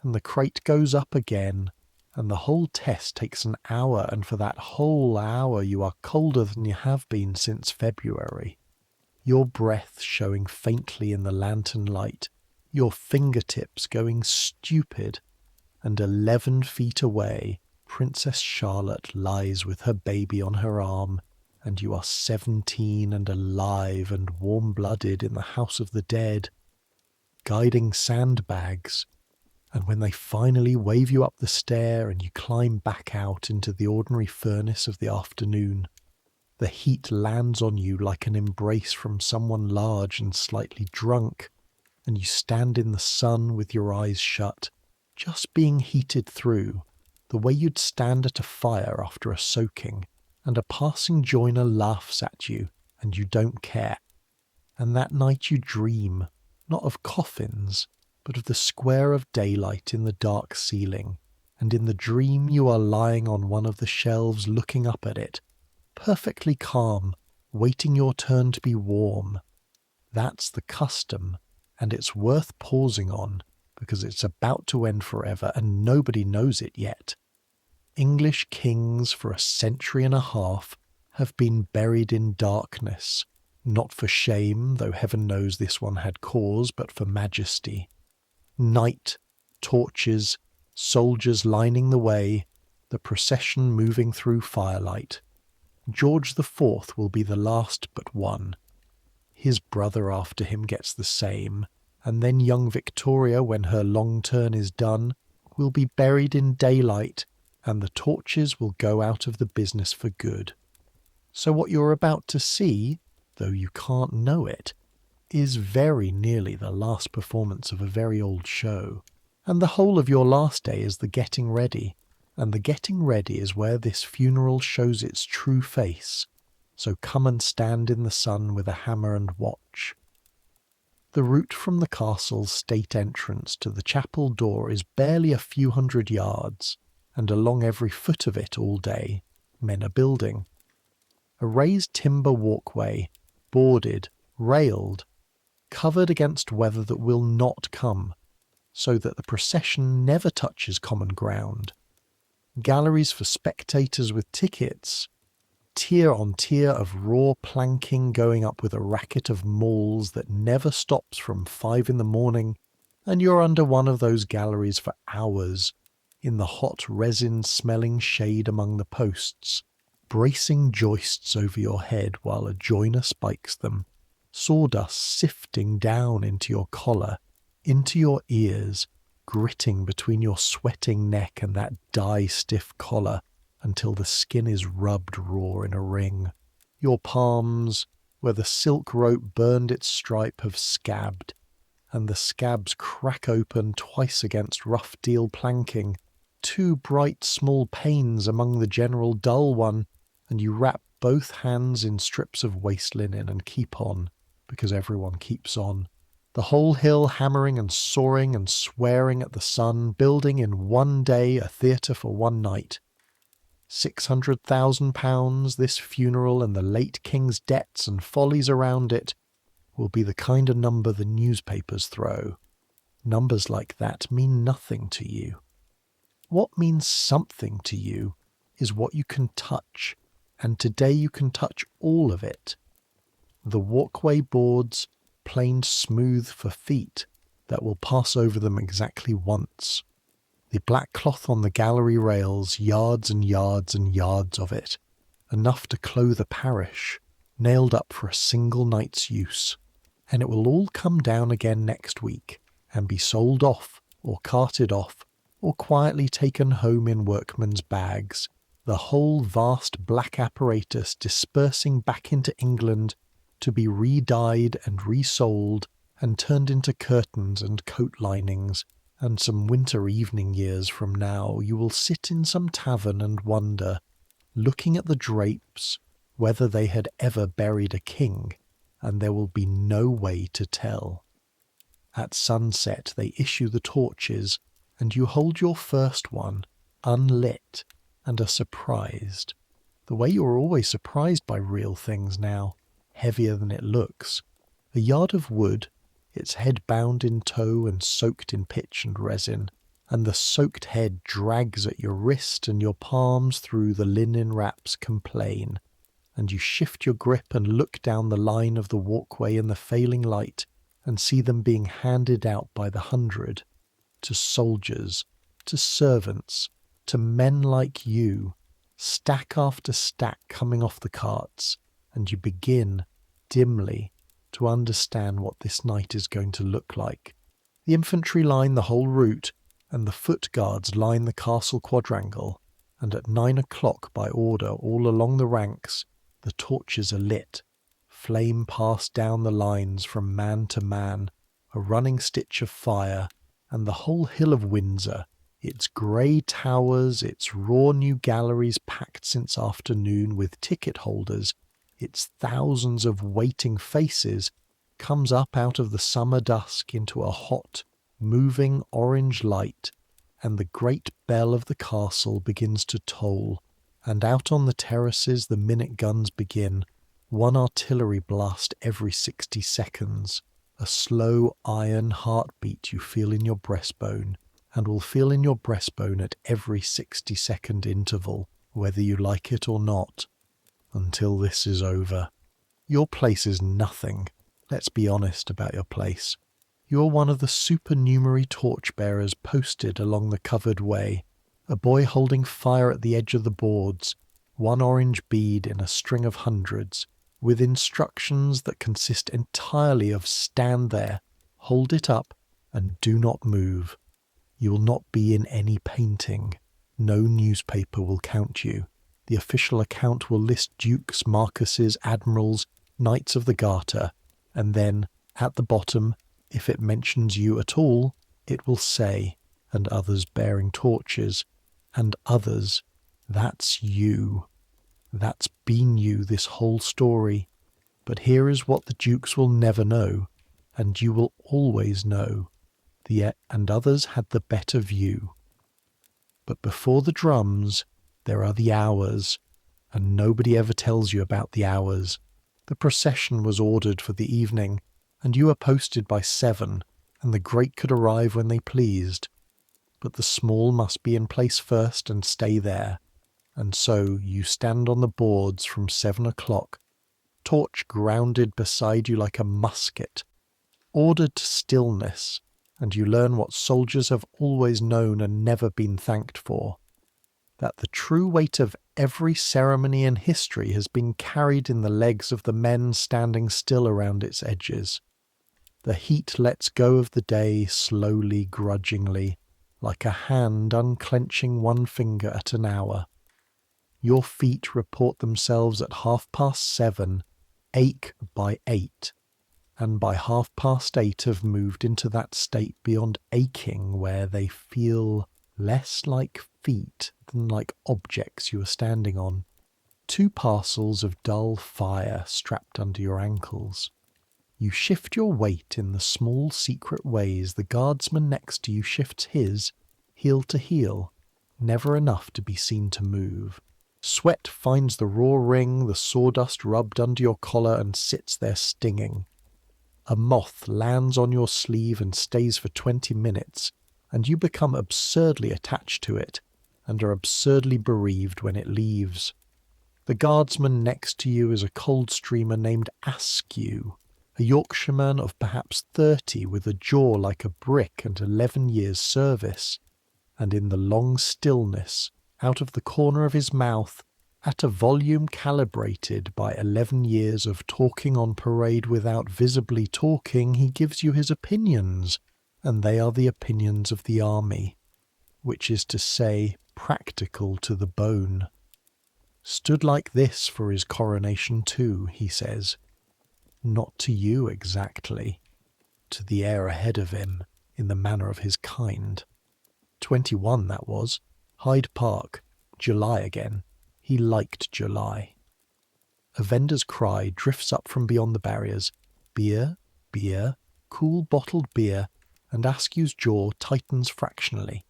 and the crate goes up again, and the whole test takes an hour, and for that whole hour you are colder than you have been since February. Your breath showing faintly in the lantern light, your fingertips going stupid, and 11 feet away, Princess Charlotte lies with her baby on her arm, and you are 17 and alive and warm-blooded in the house of the dead, guiding sandbags, and when they finally wave you up the stair and you climb back out into the ordinary furnace of the afternoon, the heat lands on you like an embrace from someone large and slightly drunk, and you stand in the sun with your eyes shut, just being heated through, the way you'd stand at a fire after a soaking, and a passing joiner laughs at you, and you don't care. And that night you dream, not of coffins, but of the square of daylight in the dark ceiling, and in the dream you are lying on one of the shelves looking up at it, perfectly calm, waiting your turn to be warm. That's the custom, and it's worth pausing on, because it's about to end forever and nobody knows it yet. English kings for a century and a half have been buried in darkness, not for shame, though heaven knows this one had cause, but for majesty. Night, torches, soldiers lining the way, the procession moving through firelight. George IV will be the last but one. His brother after him gets the same, and then young Victoria, when her long turn is done, will be buried in daylight, and the torches will go out of the business for good. So what you're about to see, though you can't know it, is very nearly the last performance of a very old show, and the whole of your last day is the getting ready, and the getting ready is where this funeral shows its true face. so come and stand in the sun with a hammer and watch. The route from the castle's state entrance to the chapel door is barely a few hundred yards, and along every foot of it all day, men are building. A raised timber walkway, boarded, railed, covered against weather that will not come, so that the procession never touches common ground. Galleries for spectators with tickets, tier on tier of raw planking going up with a racket of mauls that never stops from 5 in the morning, and you're under one of those galleries for hours, in the hot resin-smelling shade among the posts, bracing joists over your head while a joiner spikes them, sawdust sifting down into your collar, into your ears, gritting between your sweating neck and that dye-stiff collar, until the skin is rubbed raw in a ring. Your palms, where the silk rope burned its stripe, have scabbed, and the scabs crack open twice against rough deal planking, 2 bright small panes among the general dull one, and you wrap both hands in strips of waist linen and keep on, because everyone keeps on. The whole hill hammering and sawing and swearing at the sun, building in one day a theatre for one night. £600,000, this funeral and the late king's debts and follies around it, will be the kind of number the newspapers throw. Numbers like that mean nothing to you. What means something to you is what you can touch, and today you can touch all of it. The walkway boards, planed smooth for feet that will pass over them exactly once. The black cloth on the gallery rails, yards and yards and yards of it, enough to clothe a parish, nailed up for a single night's use. And it will all come down again next week, and be sold off, or carted off, or quietly taken home in workmen's bags, the whole vast black apparatus dispersing back into England to be re-dyed and resold and turned into curtains and coat linings, and some winter evening years from now you will sit in some tavern and wonder, looking at the drapes, whether they had ever buried a king, and there will be no way to tell. At sunset they issue the torches, and you hold your first one, unlit, and are surprised, the way you are always surprised by real things now, heavier than it looks. A yard of wood, its head bound in tow and soaked in pitch and resin, and the soaked head drags at your wrist, and your palms through the linen wraps complain, and you shift your grip and look down the line of the walkway in the failing light and see them being handed out by the hundred, to soldiers, to servants, to men like you, stack after stack coming off the carts, and you begin, dimly, to understand what this night is going to look like. The infantry line the whole route, and the foot guards line the castle quadrangle, and at 9 o'clock by order all along the ranks, the torches are lit, flame passed down the lines from man to man, a running stitch of fire, and the whole hill of Windsor, its grey towers, its raw new galleries packed since afternoon with ticket holders, its thousands of waiting faces, comes up out of the summer dusk into a hot, moving orange light, and the great bell of the castle begins to toll, and out on the terraces the minute guns begin, one artillery blast every 60 seconds, a slow iron heartbeat you feel in your breastbone, and will feel in your breastbone at every 60-second interval, whether you like it or not, until this is over. Your place is nothing. Let's be honest about your place. You're one of the supernumerary torchbearers posted along the covered way, a boy holding fire at the edge of the boards, one orange bead in a string of hundreds, with instructions that consist entirely of stand there, hold it up, and do not move. You will not be in any painting. No newspaper will count you. The official account will list dukes, marquises, admirals, knights of the garter, and then, at the bottom, if it mentions you at all, it will say, and others bearing torches, and others, that's you. That's been you this whole story, but here is what the dukes will never know, and you will always know. And others had the better view. But before the drums, there are the hours, and nobody ever tells you about the hours. The procession was ordered for the evening, and you were posted by 7, and the great could arrive when they pleased. But the small must be in place first and stay there, and so you stand on the boards from 7 o'clock, torch grounded beside you like a musket, ordered to stillness, and you learn what soldiers have always known and never been thanked for, that the true weight of every ceremony in history has been carried in the legs of the men standing still around its edges. The heat lets go of the day slowly, grudgingly, like a hand unclenching one finger at an hour. Your feet report themselves at 7:30, ache by 8, and by 8:30 have moved into that state beyond aching where they feel less like feet than like objects you are standing on. 2 parcels of dull fire strapped under your ankles. You shift your weight in the small secret ways the guardsman next to you shifts his, heel to heel, never enough to be seen to move. Sweat finds the raw ring, the sawdust rubbed under your collar and sits there stinging. A moth lands on your sleeve and stays for 20 minutes, and you become absurdly attached to it, and are absurdly bereaved when it leaves. The guardsman next to you is a Coldstreamer named Askew, a Yorkshireman of perhaps 30 with a jaw like a brick and 11 years' service, and in the long stillness, out of the corner of his mouth, at a volume calibrated by 11 years of talking on parade without visibly talking, he gives you his opinions, and they are the opinions of the army, which is to say, practical to the bone. Stood like this for his coronation too, he says. Not to you exactly, to the air ahead of him, in the manner of his kind. 21 that was, Hyde Park, July again. He liked July. A vendor's cry drifts up from beyond the barriers. Beer, beer, cool bottled beer, and Askew's jaw tightens fractionally.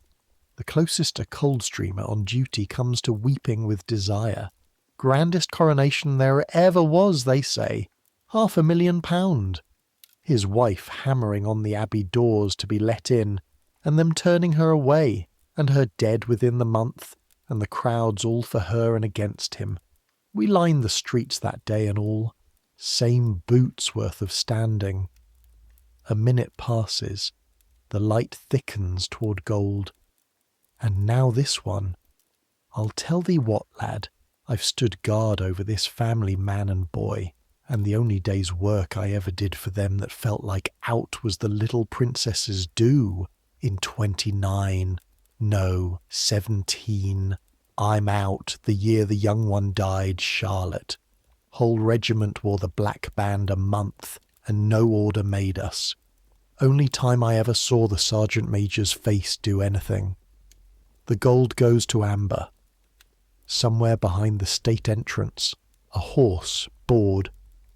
The closest a Coldstreamer on duty comes to weeping with desire. Grandest coronation there ever was, they say. £500,000. His wife hammering on the abbey doors to be let in, and them turning her away, and her dead within the month, and the crowds all for her and against him. We lined the streets that day and all. Same boots worth of standing. A minute passes. The light thickens toward gold. And now this one. I'll tell thee what, lad, I've stood guard over this family man and boy, and the only day's work I ever did for them that felt like out was the little princess's due in 29. No, 17. I'm out, the year the young one died, Charlotte. Whole regiment wore the black band a month, and no order made us. Only time I ever saw the sergeant major's face do anything. The gold goes to Amber. Somewhere behind the state entrance, a horse, bored,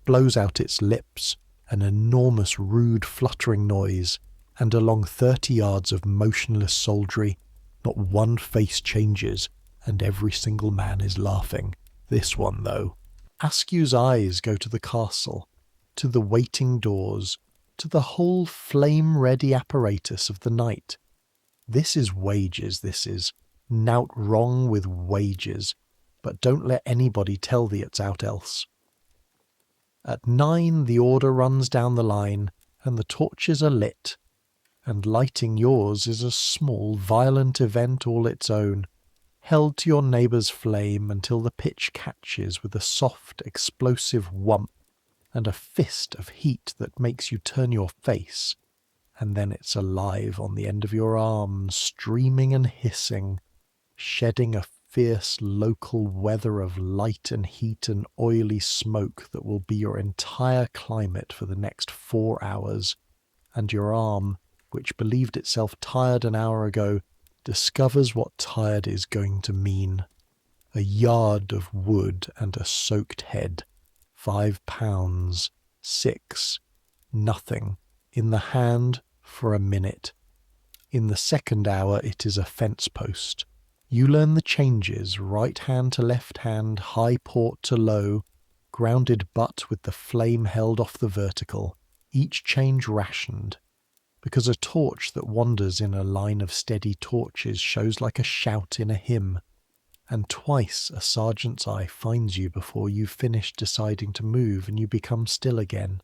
blows out its lips, an enormous rude fluttering noise, and along 30 yards of motionless soldiery, not one face changes, and every single man is laughing. This one, though. Askew's eyes go to the castle, to the waiting doors, to the whole flame-ready apparatus of the night. This is wages, this is. Nout wrong with wages, but don't let anybody tell thee it's out else. At 9 the order runs down the line, and the torches are lit, and lighting yours is a small, violent event all its own, held to your neighbour's flame until the pitch catches with a soft, explosive whump and a fist of heat that makes you turn your face, and then it's alive on the end of your arm, streaming and hissing, shedding a fierce local weather of light and heat and oily smoke that will be your entire climate for the next 4 hours, and your arm, which believed itself tired an hour ago, discovers what tired is going to mean. a yard of wood and a soaked head, £5, 6, nothing, in the hand for a minute. In the second hour it is a fence post. You learn the changes, right hand to left hand, high port to low, grounded butt with the flame held off the vertical, each change rationed, because a torch that wanders in a line of steady torches shows like a shout in a hymn, and twice a sergeant's eye finds you before you've finished deciding to move and you become still again.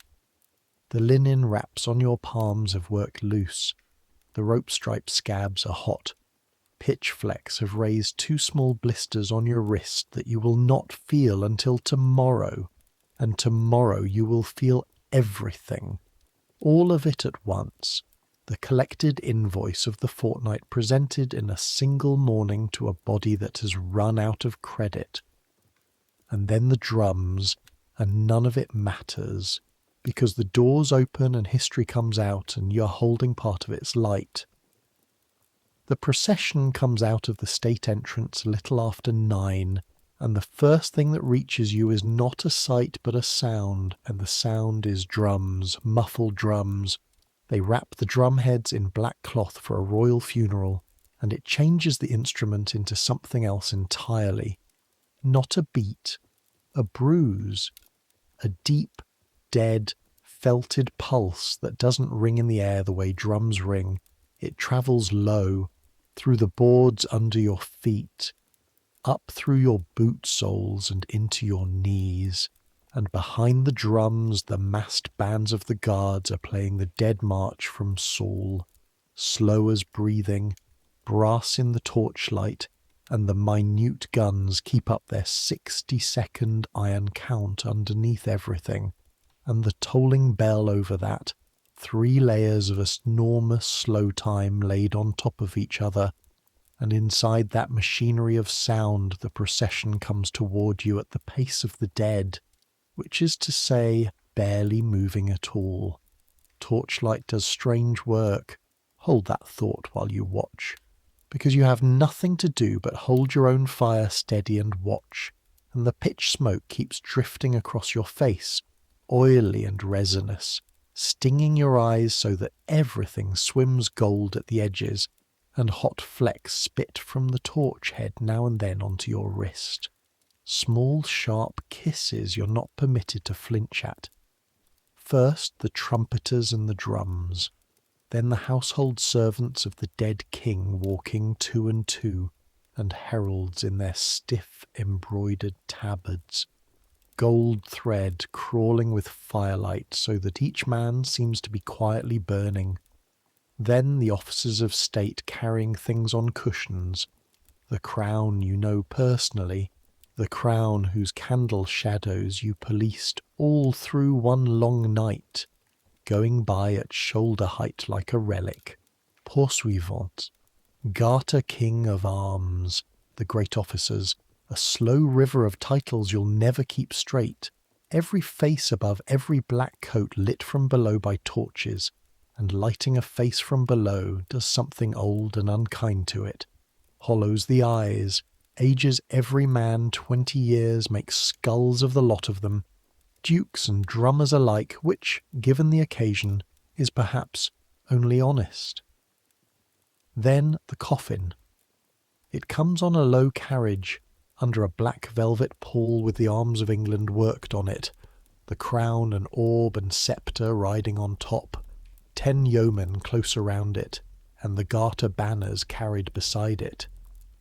The linen wraps on your palms have worked loose, the rope-striped scabs are hot, pitch flecks have raised 2 small blisters on your wrist that you will not feel until tomorrow, and tomorrow you will feel everything, all of it at once, the collected invoice of the fortnight presented in a single morning to a body that has run out of credit. And then the drums, and none of it matters, because the doors open and history comes out and you're holding part of its light. The procession comes out of the state entrance a little after 9, and the first thing that reaches you is not a sight but a sound, and the sound is drums, muffled drums. They wrap the drum heads in black cloth for a royal funeral, and it changes the instrument into something else entirely. Not a beat, a bruise, a deep, dead, felted pulse that doesn't ring in the air the way drums ring. It travels low, through the boards under your feet, up through your boot soles and into your knees, and behind the drums the massed bands of the guards are playing the Dead March from Saul, slow as breathing, brass in the torchlight, and the minute guns keep up their 60-second iron count underneath everything, and the tolling bell over that, 3 layers of enormous slow time laid on top of each other, and inside that machinery of sound the procession comes toward you at the pace of the dead, which is to say, barely moving at all. Torchlight does strange work. Hold that thought while you watch, because you have nothing to do but hold your own fire steady and watch, and the pitch smoke keeps drifting across your face, oily and resinous, stinging your eyes so that everything swims gold at the edges, and hot flecks spit from the torch head now and then onto your wrist. Small sharp kisses you're not permitted to flinch at. First the trumpeters and the drums, then the household servants of the dead king walking 2 and 2, and heralds in their stiff embroidered tabards, gold thread crawling with firelight so that each man seems to be quietly burning. Then the officers of state carrying things on cushions, the crown you know personally, the crown whose candle shadows you policed all through one long night, going by at shoulder height like a relic. Poursuivant, Garter King of Arms, the great officers, a slow river of titles you'll never keep straight, every face above every black coat lit from below by torches, and lighting a face from below does something old and unkind to it, hollows the eyes, ages every man 20 years, makes skulls of the lot of them, dukes and drummers alike, which, given the occasion, is perhaps only honest. Then the coffin. It comes on a low carriage, under a black velvet pall with the arms of England worked on it, the crown and orb and sceptre riding on top, 10 yeomen close around it, and the garter banners carried beside it.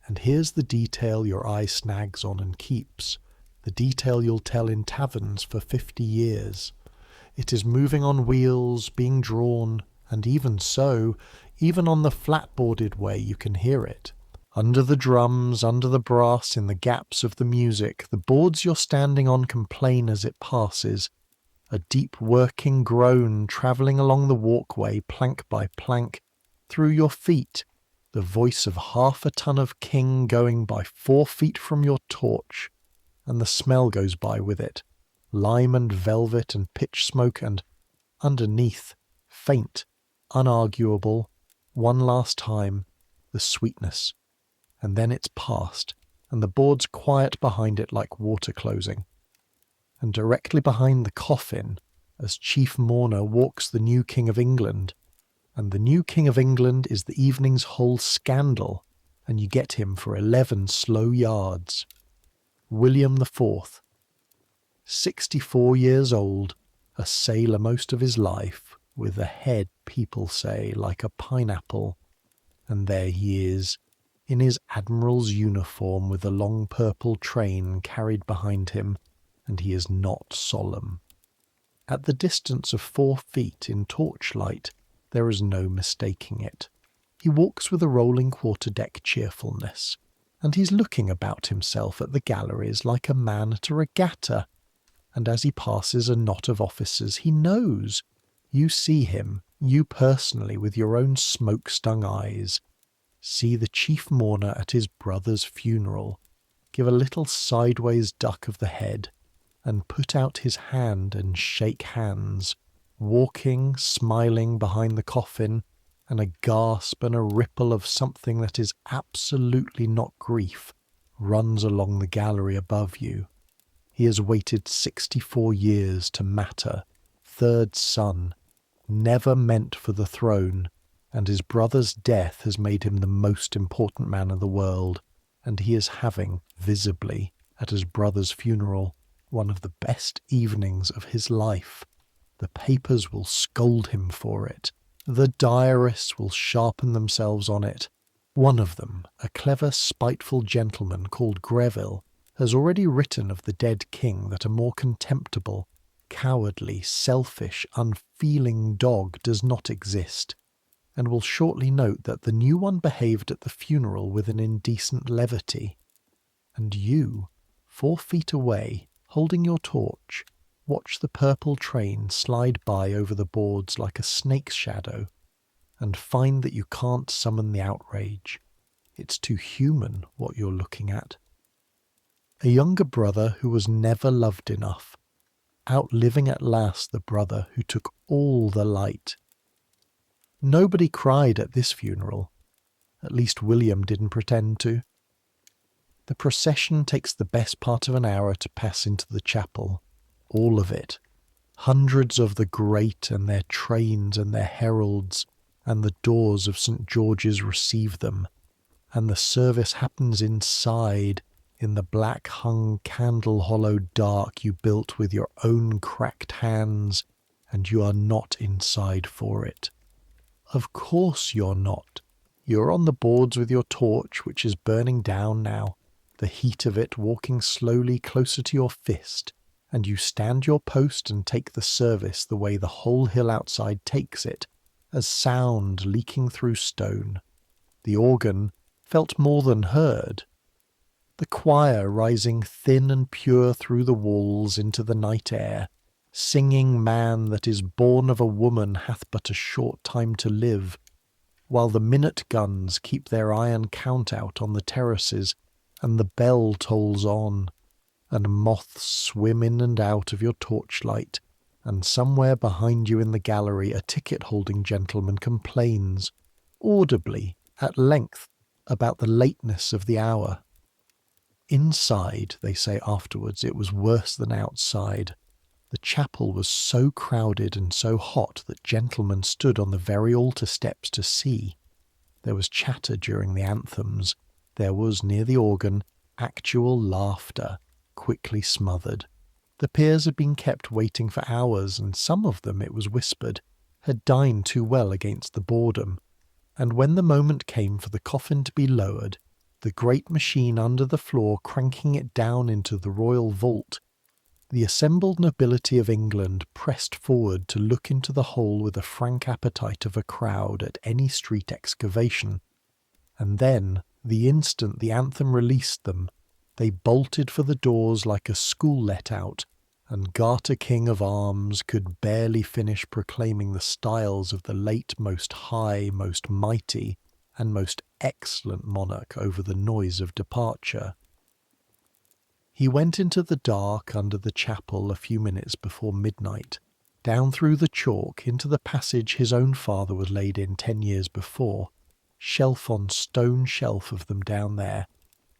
And here's the detail your eye snags on and keeps, the detail you'll tell in taverns for 50 years. It is moving on wheels, being drawn, and even so, even on the flat-boarded way you can hear it. Under the drums, under the brass, in the gaps of the music, the boards you're standing on complain as it passes, a deep working groan travelling along the walkway, plank by plank, through your feet, the voice of half a ton of king going by 4 feet from your torch, and the smell goes by with it, lime and velvet and pitch smoke, and underneath, faint, unarguable, one last time, the sweetness, and then it's past, and the boards quiet behind it like water closing. And directly behind the coffin, as chief mourner, walks the new King of England. And the new King of England is the evening's whole scandal, and you get him for 11 slow yards. William IV, 64 years old, a sailor most of his life, with a head, people say, like a pineapple. And there he is, in his admiral's uniform with a long purple train carried behind him, and he is not solemn. At the distance of 4 feet in torchlight, there is no mistaking it. He walks with a rolling quarter-deck cheerfulness, and he's looking about himself at the galleries like a man at a regatta, and as he passes a knot of officers he knows. You see him, you personally, with your own smoke-stung eyes. See the chief mourner at his brother's funeral, give a little sideways duck of the head, and put out his hand and shake hands, walking, smiling behind the coffin, and a gasp and a ripple of something that is absolutely not grief runs along the gallery above you. He has waited 64 years to matter, third son, never meant for the throne, and his brother's death has made him the most important man in the world, and he is having, visibly, at his brother's funeral, one of the best evenings of his life. The papers will scold him for it. The diarists will sharpen themselves on it. One of them, a clever, spiteful gentleman called Greville, has already written of the dead king that a more contemptible, cowardly, selfish, unfeeling dog does not exist, and will shortly note that the new one behaved at the funeral with an indecent levity. And you, 4 feet away, holding your torch, watch the purple train slide by over the boards like a snake's shadow, and find that you can't summon the outrage. It's too human what you're looking at. A younger brother who was never loved enough, outliving at last the brother who took all the light. Nobody cried at this funeral. At least William didn't pretend to. The procession takes the best part of an hour to pass into the chapel. All of it. Hundreds of the great and their trains and their heralds, and the doors of St. George's receive them. And the service happens inside, in the black-hung, candle-hollowed dark you built with your own cracked hands, and you are not inside for it. Of course you're not. You're on the boards with your torch, which is burning down now, the heat of it walking slowly closer to your fist, and you stand your post and take the service the way the whole hill outside takes it, as sound leaking through stone. The organ felt more than heard. The choir rising thin and pure through the walls into the night air, singing man that is born of a woman hath but a short time to live, while the minute guns keep their iron count out on the terraces, and the bell tolls on, and moths swim in and out of your torchlight, and somewhere behind you in the gallery a ticket-holding gentleman complains, audibly, at length, about the lateness of the hour. Inside, they say afterwards, it was worse than outside. The chapel was so crowded and so hot that gentlemen stood on the very altar steps to see. There was chatter during the anthems. There was, near the organ, actual laughter, quickly smothered. The peers had been kept waiting for hours, and some of them, it was whispered, had dined too well against the boredom. And when the moment came for the coffin to be lowered, the great machine under the floor cranking it down into the royal vault, the assembled nobility of England pressed forward to look into the hole with the frank appetite of a crowd at any street excavation. And then, the instant the anthem released them, they bolted for the doors like a school let out, and Garter King of Arms could barely finish proclaiming the styles of the late most high, most mighty, and most excellent monarch over the noise of departure. He went into the dark under the chapel a few minutes before midnight, down through the chalk into the passage his own father was laid in 10 years before, shelf on stone shelf of them down there,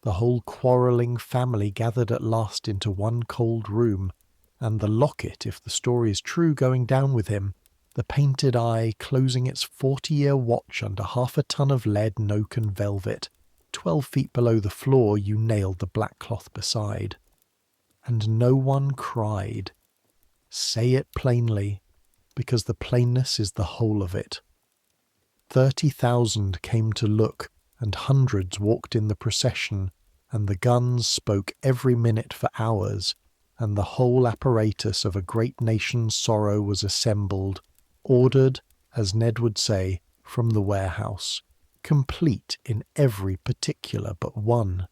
The whole quarrelling family gathered at last into one cold room, and the locket, if the story is true, going down with him, the painted eye closing its 40-year watch under 1/2 ton of lead and oaken velvet. 12 feet below the floor you nailed the black cloth beside. And no one cried. Say it plainly, because the plainness is the whole of it. 30,000 came to look, and hundreds walked in the procession, and the guns spoke every minute for hours, and the whole apparatus of a great nation's sorrow was assembled, ordered, as Ned would say, from the warehouse, complete in every particular but one.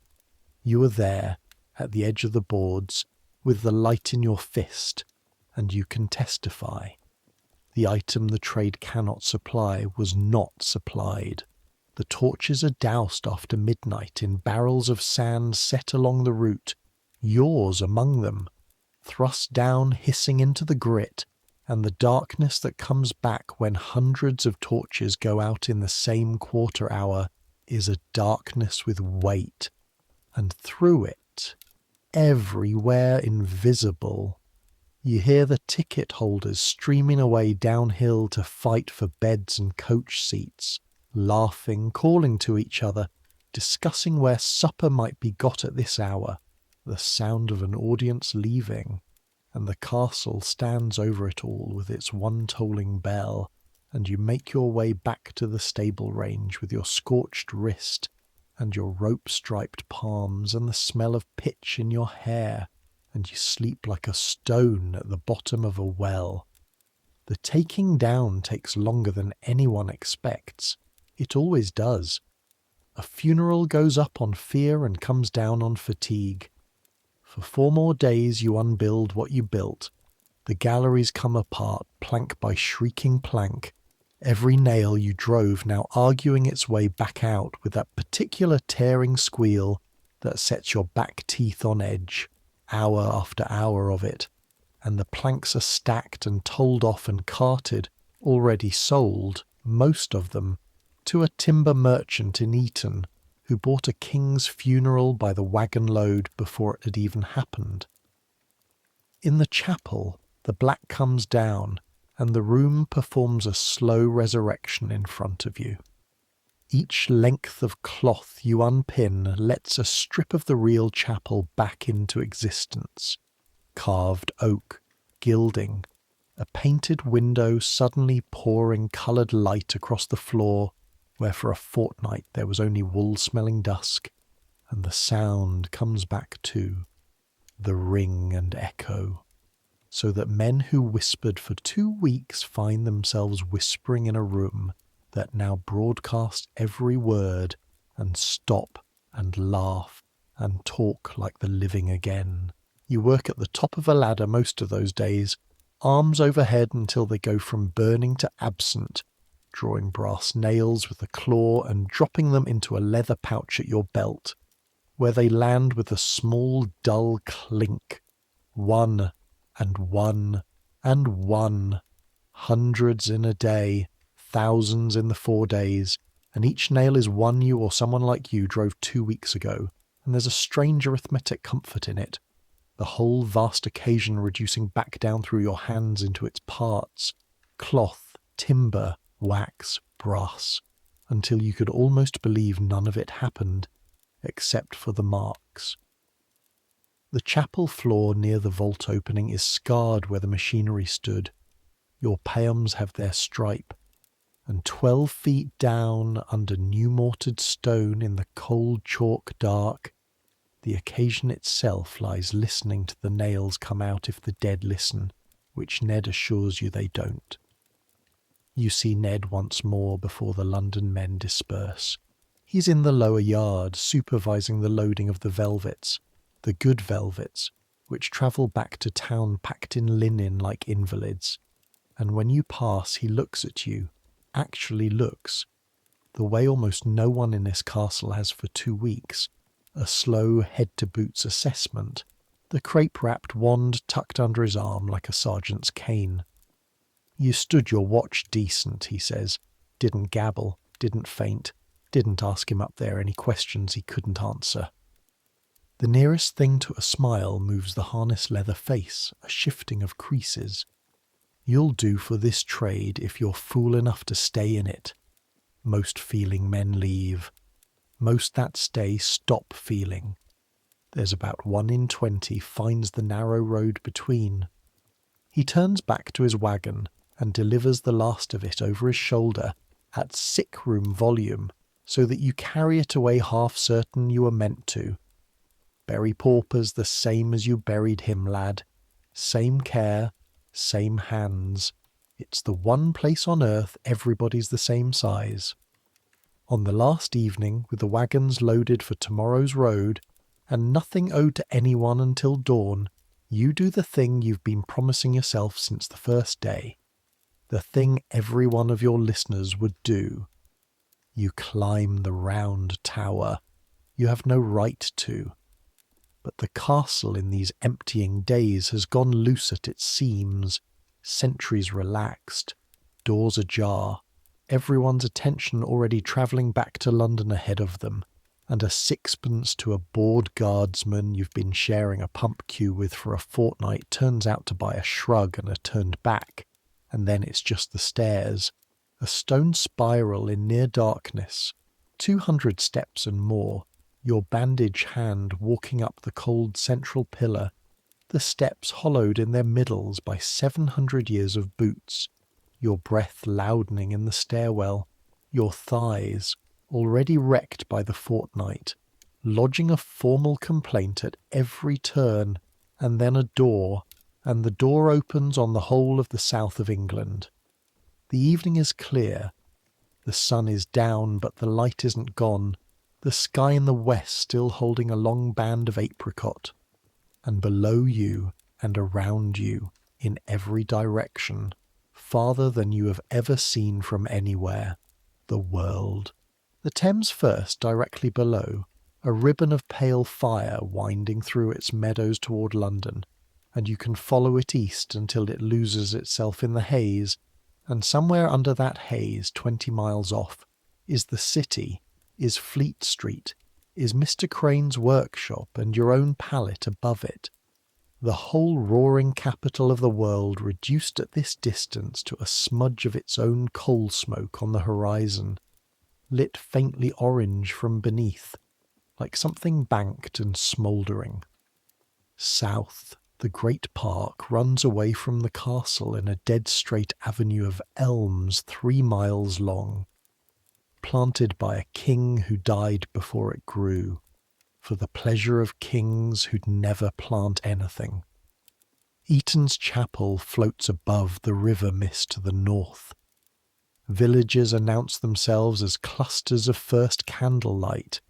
You were there, at the edge of the boards, with the light in your fist, and you can testify. The item the trade cannot supply was not supplied. The torches are doused after midnight in barrels of sand set along the route, yours among them, thrust down hissing into the grit, and the darkness that comes back when hundreds of torches go out in the same quarter hour is a darkness with weight, and through it, everywhere invisible, you hear the ticket holders streaming away downhill to fight for beds and coach seats, laughing, calling to each other, discussing where supper might be got at this hour, the sound of an audience leaving, and the castle stands over it all with its one tolling bell, and you make your way back to the stable range with your scorched wrist, and your rope-striped palms, and the smell of pitch in your hair, and you sleep like a stone at the bottom of a well. The taking down takes longer than anyone expects. It always does. A funeral goes up on fear and comes down on fatigue. For 4 more days you unbuild what you built. The galleries come apart, plank by shrieking plank, every nail you drove now arguing its way back out with that particular tearing squeal that sets your back teeth on edge, hour after hour of it, and the planks are stacked and told off and carted, already sold, most of them, to a timber merchant in Eton who bought a king's funeral by the wagon load before it had even happened. In the chapel, the black comes down, and the room performs a slow resurrection in front of you. Each length of cloth you unpin lets a strip of the real chapel back into existence. Carved oak, gilding, a painted window suddenly pouring coloured light across the floor, where for a fortnight there was only wool-smelling dusk, and the sound comes back too, the ring and echo, so that men who whispered for 2 weeks find themselves whispering in a room that now broadcast every word and stop and laugh and talk like the living again. You work at the top of a ladder most of those days, arms overhead until they go from burning to absent, drawing brass nails with a claw and dropping them into a leather pouch at your belt, where they land with a small dull clink, one and one and one, hundreds in a day, thousands in the 4 days, and each nail is one you or someone like you drove 2 weeks ago, and there's a strange arithmetic comfort in it, the whole vast occasion reducing back down through your hands into its parts, cloth, timber, wax, brass, until you could almost believe none of it happened, except for the marks. The chapel floor near the vault opening is scarred where the machinery stood. Your payams have their stripe, and 12 feet down under new-mortared stone in the cold chalk dark, the occasion itself lies listening to the nails come out if the dead listen, which Ned assures you they don't. You see Ned once more before the London men disperse. He's in the lower yard, supervising the loading of the velvets, the good velvets, which travel back to town packed in linen like invalids. And when you pass, he looks at you, actually looks, the way almost no one in this castle has for 2 weeks, a slow head-to-boots assessment, the crepe-wrapped wand tucked under his arm like a sergeant's cane. You stood your watch decent, he says, didn't gabble, didn't faint, didn't ask him up there any questions he couldn't answer. The nearest thing to a smile moves the harness leather face, a shifting of creases. You'll do for this trade if you're fool enough to stay in it. Most feeling men leave. Most that stay stop feeling. There's about 1 in 20 finds the narrow road between. He turns back to his wagon and delivers the last of it over his shoulder at sick-room volume, so that you carry it away half certain you were meant to. Bury paupers the same as you buried him, lad. Same care, same hands. It's the one place on earth everybody's the same size. On the last evening, with the wagons loaded for tomorrow's road, and nothing owed to anyone until dawn, you do the thing you've been promising yourself since the first day. The thing every one of your listeners would do. You climb the round tower. You have no right to. But the castle in these emptying days has gone loose at its seams, sentries relaxed, doors ajar, everyone's attention already travelling back to London ahead of them, and a sixpence to a bored guardsman you've been sharing a pump queue with for a fortnight turns out to buy a shrug and a turned back, and then it's just the stairs, a stone spiral in near darkness, 200 steps and more, your bandage hand walking up the cold central pillar, the steps hollowed in their middles by 700 years of boots, your breath loudening in the stairwell, your thighs, already wrecked by the fortnight, lodging a formal complaint at every turn, and then a door, and the door opens on the whole of the south of England. The evening is clear. The sun is down, but the light isn't gone, the sky in the west still holding a long band of apricot. And below you and around you, in every direction, farther than you have ever seen from anywhere, the world. The Thames first, directly below, a ribbon of pale fire winding through its meadows toward London, and you can follow it east until it loses itself in the haze, and somewhere under that haze, 20 miles off, is the city, is Fleet Street, is Mr. Crane's workshop and your own pallet above it. The whole roaring capital of the world reduced at this distance to a smudge of its own coal smoke on the horizon, lit faintly orange from beneath, like something banked and smouldering. South, the great park runs away from the castle in a dead straight avenue of elms 3 miles long, planted by a king who died before it grew, for the pleasure of kings who'd never plant anything. Eton's chapel floats above the river mist to the north. Villages announce themselves as clusters of first candlelight.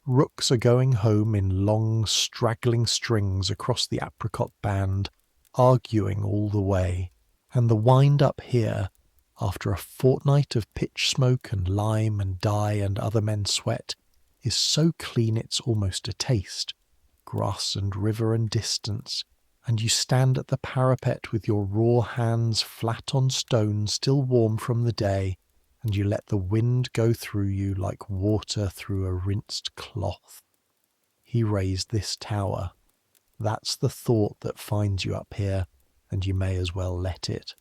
Rooks are going home in long, straggling strings across the apricot band, arguing all the way, and the wind-up here, after a fortnight of pitch smoke and lime and dye and other men's sweat, is so clean it's almost a taste, grass and river and distance, and you stand at the parapet with your raw hands flat on stone still warm from the day, and you let the wind go through you like water through a rinsed cloth. He raised this tower. That's the thought that finds you up here, and you may as well let it.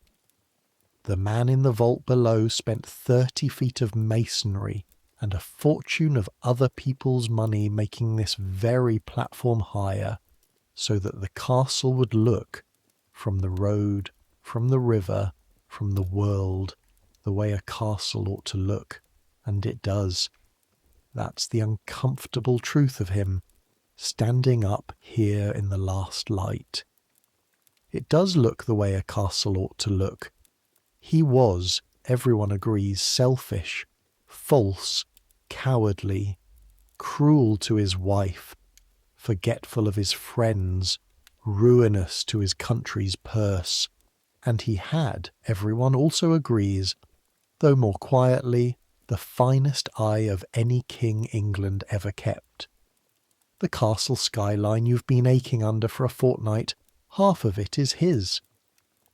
The man in the vault below spent 30 feet of masonry and a fortune of other people's money making this very platform higher, so that the castle would look, from the road, from the river, from the world, the way a castle ought to look, and it does. That's the uncomfortable truth of him, standing up here in the last light. It does look the way a castle ought to look. He was, everyone agrees, selfish, false, cowardly, cruel to his wife, forgetful of his friends, ruinous to his country's purse, and he had, everyone also agrees, though more quietly, the finest eye of any king England ever kept. The castle skyline you've been aching under for a fortnight, half of it is his.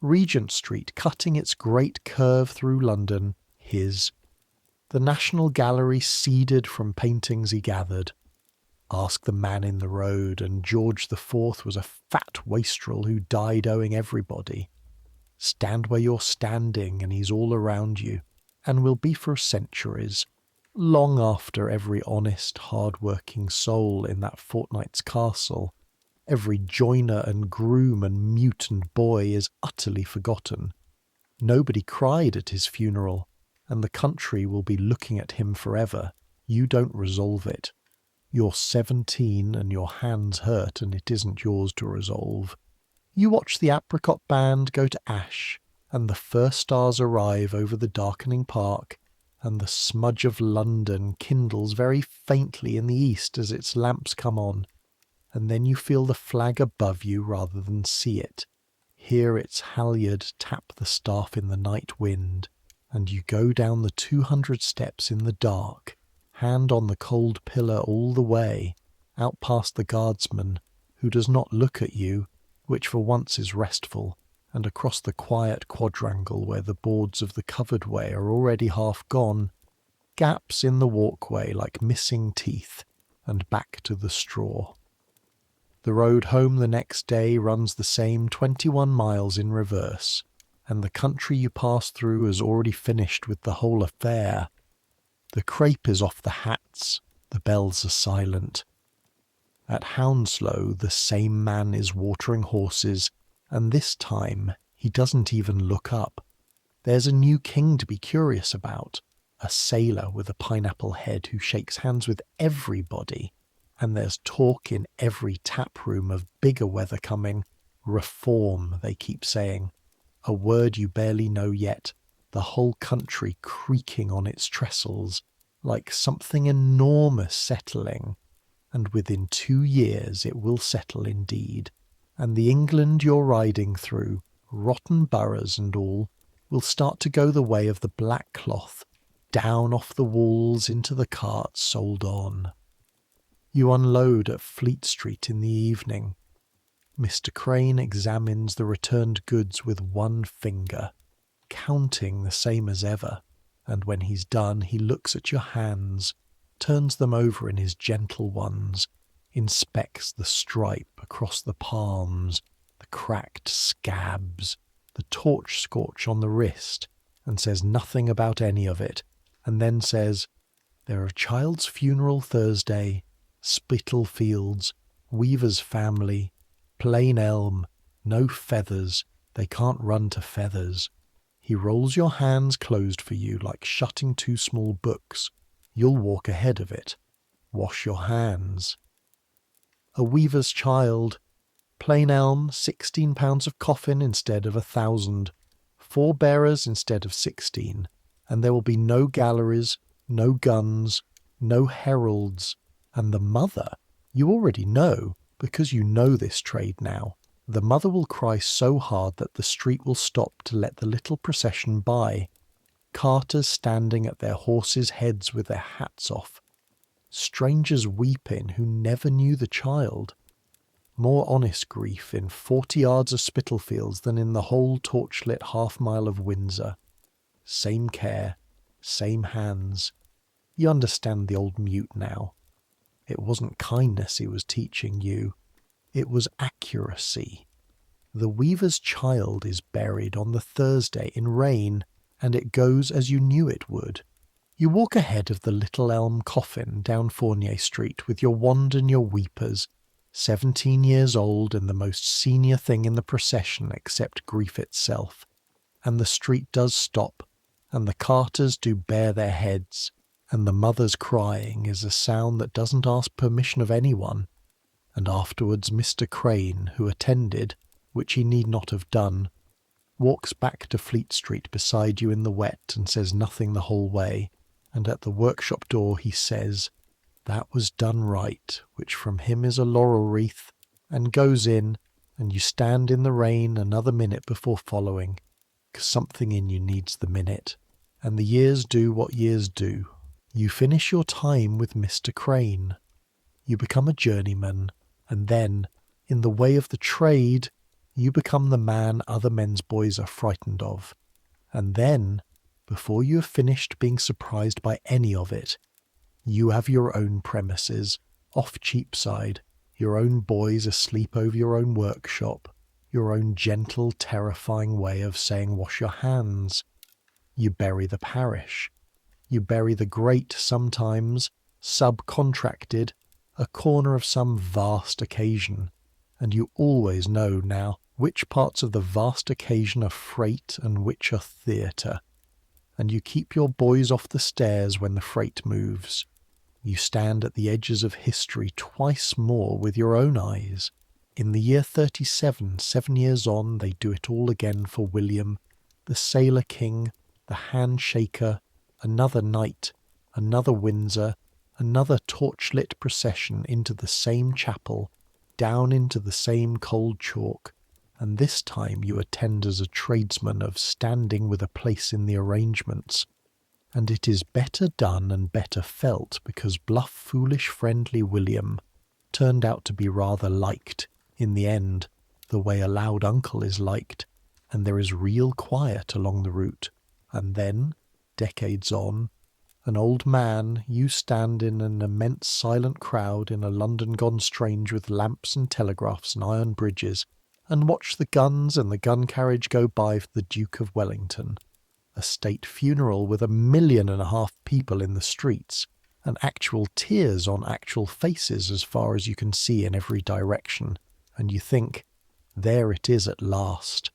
Regent Street cutting its great curve through London, his. The National Gallery seeded from paintings he gathered. Ask the man in the road, and George the Fourth was a fat wastrel who died owing everybody. Stand where you're standing, and he's all around you, and will be for centuries, long after every honest, hard-working soul in that fortnight's castle, every joiner and groom and mute and boy is utterly forgotten. Nobody cried at his funeral, and the country will be looking at him forever. You don't resolve it. You're 17 and your hands hurt, and it isn't yours to resolve. You watch the apricot band go to ash, and the first stars arrive over the darkening park, and the smudge of London kindles very faintly in the east as its lamps come on, and then you feel the flag above you rather than see it, hear its halyard tap the staff in the night wind, and you go down the 200 steps in the dark, hand on the cold pillar all the way, out past the guardsman, who does not look at you, which for once is restful, and across the quiet quadrangle where the boards of the covered way are already half gone, gaps in the walkway like missing teeth, and back to the straw. The road home the next day runs the same 21 miles in reverse, and the country you pass through has already finished with the whole affair. The crape is off the hats, the bells are silent. At Hounslow the same man is watering horses, and this time he doesn't even look up. There's a new king to be curious about, a sailor with a pineapple head who shakes hands with everybody, and there's talk in every tap room of bigger weather coming. Reform, they keep saying, a word you barely know yet, the whole country creaking on its trestles, like something enormous settling. And within 2 years it will settle indeed, and the England you're riding through, rotten boroughs and all, will start to go the way of the black cloth, down off the walls into the carts sold on. You unload at Fleet Street in the evening. Mr. Crane examines the returned goods with one finger, counting the same as ever, and when he's done he looks at your hands, turns them over in his gentle ones, inspects the stripe across the palms, the cracked scabs, the torch scorch on the wrist, and says nothing about any of it, and then says, "There are child's funeral Thursday, Spitalfields, Weaver's family, plain elm, no feathers, they can't run to feathers." He rolls your hands closed for you like shutting 2 small books. You'll walk ahead of it. Wash your hands. A weaver's child. Plain elm, 16 pounds of coffin instead of 1,000. 4 bearers instead of 16. And there will be no galleries, no guns, no heralds. And the mother, you already know, because you know this trade now. The mother will cry so hard that the street will stop to let the little procession by. Carters standing at their horses' heads with their hats off. Strangers weeping who never knew the child. More honest grief in 40 yards of Spitalfields than in the whole torchlit half-mile of Windsor. Same care, same hands. You understand the old mute now. It wasn't kindness he was teaching you. It was accuracy. The weaver's child is buried on the Thursday in rain, and it goes as you knew it would. You walk ahead of the little elm coffin down Fournier Street with your wand and your weepers, 17 years old and the most senior thing in the procession except grief itself. And the street does stop, and the carters do bare their heads, and the mother's crying is a sound that doesn't ask permission of anyone. And afterwards Mr. Crane, who attended, which he need not have done, walks back to Fleet Street beside you in the wet and says nothing the whole way, and at the workshop door he says, "That was done right," which from him is a laurel wreath, and goes in, and you stand in the rain another minute before following, 'cause something in you needs the minute, and the years do what years do. You finish your time with Mr. Crane. You become a journeyman, and then, in the way of the trade, you become the man other men's boys are frightened of. And then, before you have finished being surprised by any of it, you have your own premises, off Cheapside, your own boys asleep over your own workshop, your own gentle, terrifying way of saying wash your hands. You bury the parish. You bury the great sometimes, subcontracted, a corner of some vast occasion, and you always know now which parts of the vast occasion are freight and which are theatre. And you keep your boys off the stairs when the freight moves. You stand at the edges of history twice more with your own eyes. In the year 37, 7 years on, they do it all again for William, the sailor king, the handshaker, another night, another Windsor, another torchlit procession into the same chapel, down into the same cold chalk, and this time you attend as a tradesman of standing with a place in the arrangements. And it is better done and better felt because bluff, foolish, friendly William turned out to be rather liked, in the end, the way a loud uncle is liked, and there is real quiet along the route. And then, decades on, an old man, you stand in an immense silent crowd in a London gone strange with lamps and telegraphs and iron bridges, and watch the guns and the gun carriage go by for the Duke of Wellington. A state funeral with 1.5 million people in the streets, and actual tears on actual faces as far as you can see in every direction, and you think, there it is at last.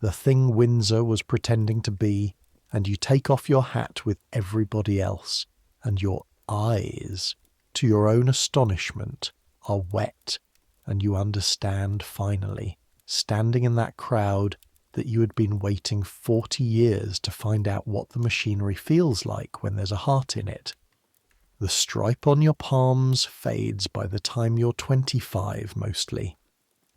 The thing Windsor was pretending to be, and you take off your hat with everybody else, and your eyes, to your own astonishment, are wet, and you understand finally, standing in that crowd, that you had been waiting 40 years to find out what the machinery feels like when there's a heart in it. The stripe on your palms fades by the time you're 25 mostly.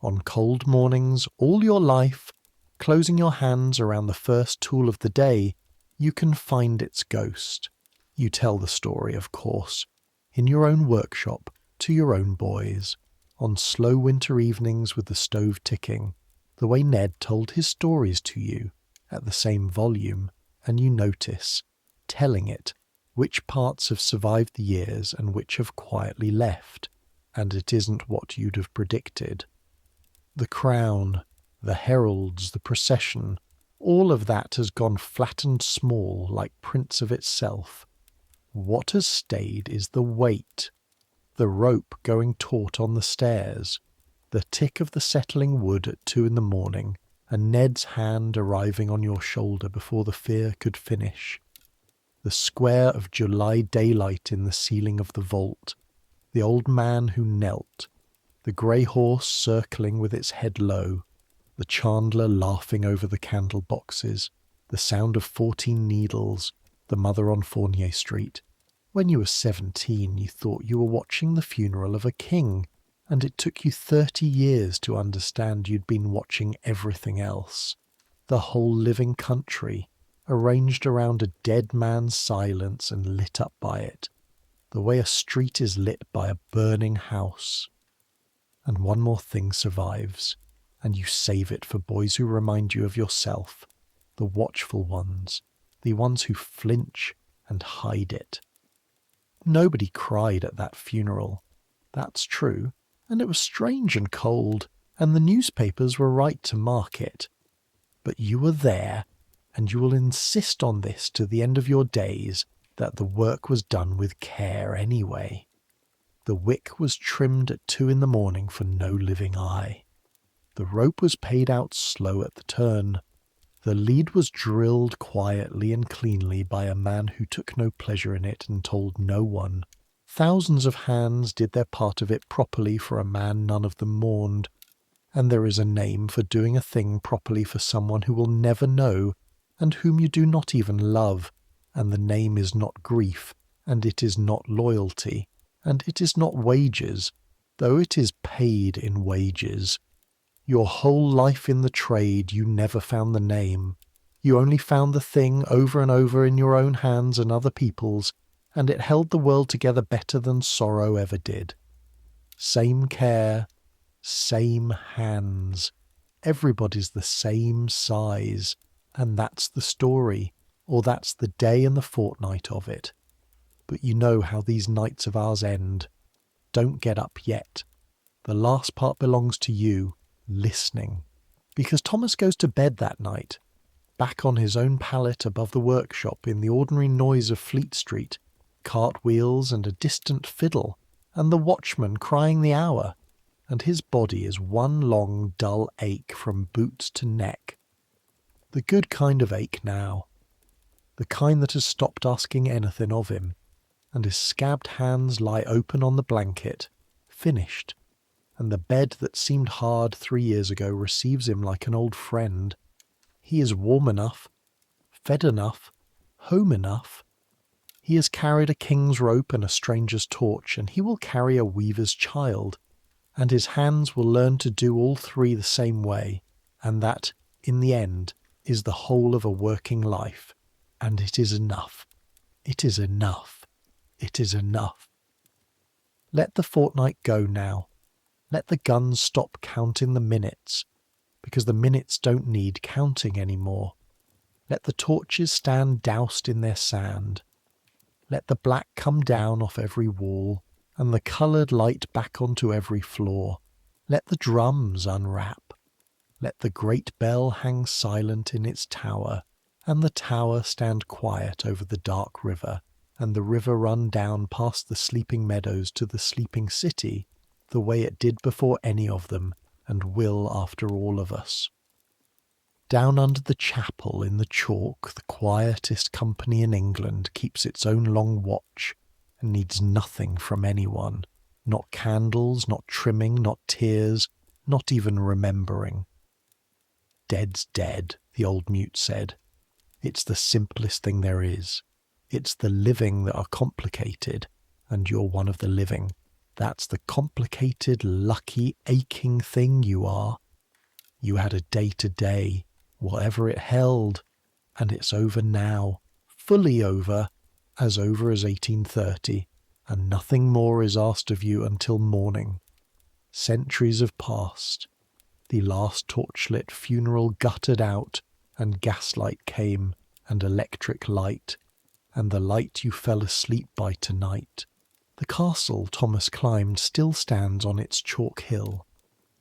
On cold mornings, all your life, closing your hands around the first tool of the day, you can find its ghost. You tell the story, of course, in your own workshop, to your own boys, on slow winter evenings with the stove ticking, the way Ned told his stories to you, at the same volume, and you notice, telling it, which parts have survived the years and which have quietly left, and it isn't what you'd have predicted. The crown, the heralds, the procession, all of that has gone flat and small like prints of itself. What has stayed is the weight, the rope going taut on the stairs, the tick of the settling wood at 2 a.m, and Ned's hand arriving on your shoulder before the fear could finish. The square of July daylight in the ceiling of the vault, the old man who knelt, the grey horse circling with its head low, the chandler laughing over the candle boxes, the sound of 14 needles, the mother on Fournier Street. When you were 17, you thought you were watching the funeral of a king, and it took you 30 years to understand you'd been watching everything else. The whole living country, arranged around a dead man's silence and lit up by it, the way a street is lit by a burning house. And one more thing survives, and you save it for boys who remind you of yourself, the watchful ones, the ones who flinch and hide it. Nobody cried at that funeral. That's true, and it was strange and cold, and the newspapers were right to mark it. But you were there, and you will insist on this to the end of your days, that the work was done with care anyway. The wick was trimmed at 2 a.m. for no living eye. The rope was paid out slow at the turn. The lead was drilled quietly and cleanly by a man who took no pleasure in it and told no one. Thousands of hands did their part of it properly for a man none of them mourned, and there is a name for doing a thing properly for someone who will never know, and whom you do not even love, and the name is not grief, and it is not loyalty, and it is not wages, though it is paid in wages. Your whole life in the trade you never found the name. You only found the thing over and over in your own hands and other people's, and it held the world together better than sorrow ever did. Same care, same hands, everybody's the same size, and that's the story, or that's the day and the fortnight of it. But you know how these nights of ours end. Don't get up yet. The last part belongs to you, listening. Because Thomas goes to bed that night, back on his own pallet above the workshop in the ordinary noise of Fleet Street, cartwheels and a distant fiddle, and the watchman crying the hour, and his body is one long dull ache from boots to neck. The good kind of ache now, the kind that has stopped asking anything of him, and his scabbed hands lie open on the blanket, finished, and the bed that seemed hard 3 years ago receives him like an old friend. He is warm enough, fed enough, home enough. He has carried a king's rope and a stranger's torch, and he will carry a weaver's child, and his hands will learn to do all three the same way, and that, in the end, is the whole of a working life. And it is enough. It is enough. It is enough. Let the fortnight go now. Let the guns stop counting the minutes, because the minutes don't need counting any more. Let the torches stand doused in their sand. Let the black come down off every wall, and the coloured light back onto every floor. Let the drums unwrap. Let the great bell hang silent in its tower, and the tower stand quiet over the dark river, and the river run down past the sleeping meadows to the sleeping city, the way it did before any of them, and will after all of us. Down under the chapel in the chalk, the quietest company in England keeps its own long watch, and needs nothing from anyone. Not candles, not trimming, not tears, not even remembering. Dead's dead, the old mute said. It's the simplest thing there is. It's the living that are complicated, and you're one of the living. That's the complicated, lucky, aching thing you are. You had a day-to-day, whatever it held, and it's over now, fully over as 1830, and nothing more is asked of you until morning. Centuries have passed. The last torchlit funeral guttered out, and gaslight came, and electric light, and the light you fell asleep by tonight. The castle Thomas climbed still stands on its chalk hill,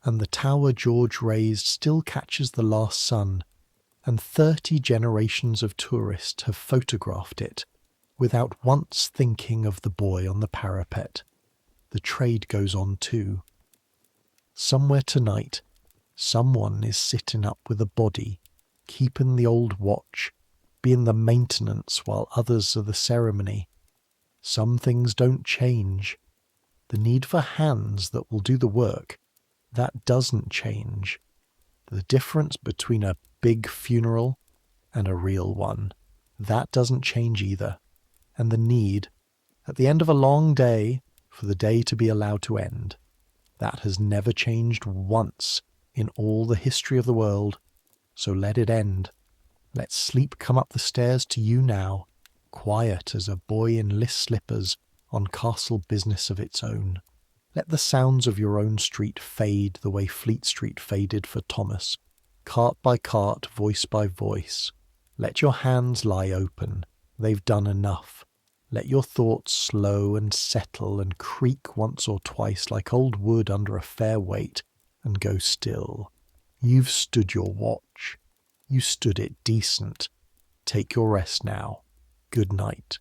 and the tower George raised still catches the last sun, and 30 generations of tourists have photographed it, without once thinking of the boy on the parapet. The trade goes on too. Somewhere tonight, someone is sitting up with a body, keeping the old watch, being the maintenance while others are the ceremony. Some things don't change. The need for hands that will do the work, that doesn't change. The difference between a big funeral and a real one, that doesn't change either. And the need, at the end of a long day, for the day to be allowed to end, that has never changed once in all the history of the world. So let it end. Let sleep come up the stairs to you now, quiet as a boy in list slippers on castle business of its own. Let the sounds of your own street fade the way Fleet Street faded for Thomas, cart by cart, voice by voice. Let your hands lie open. They've done enough. Let your thoughts slow and settle and creak once or twice like old wood under a fair weight, and go still. You've stood your watch. You stood it decent. Take your rest now. Good night.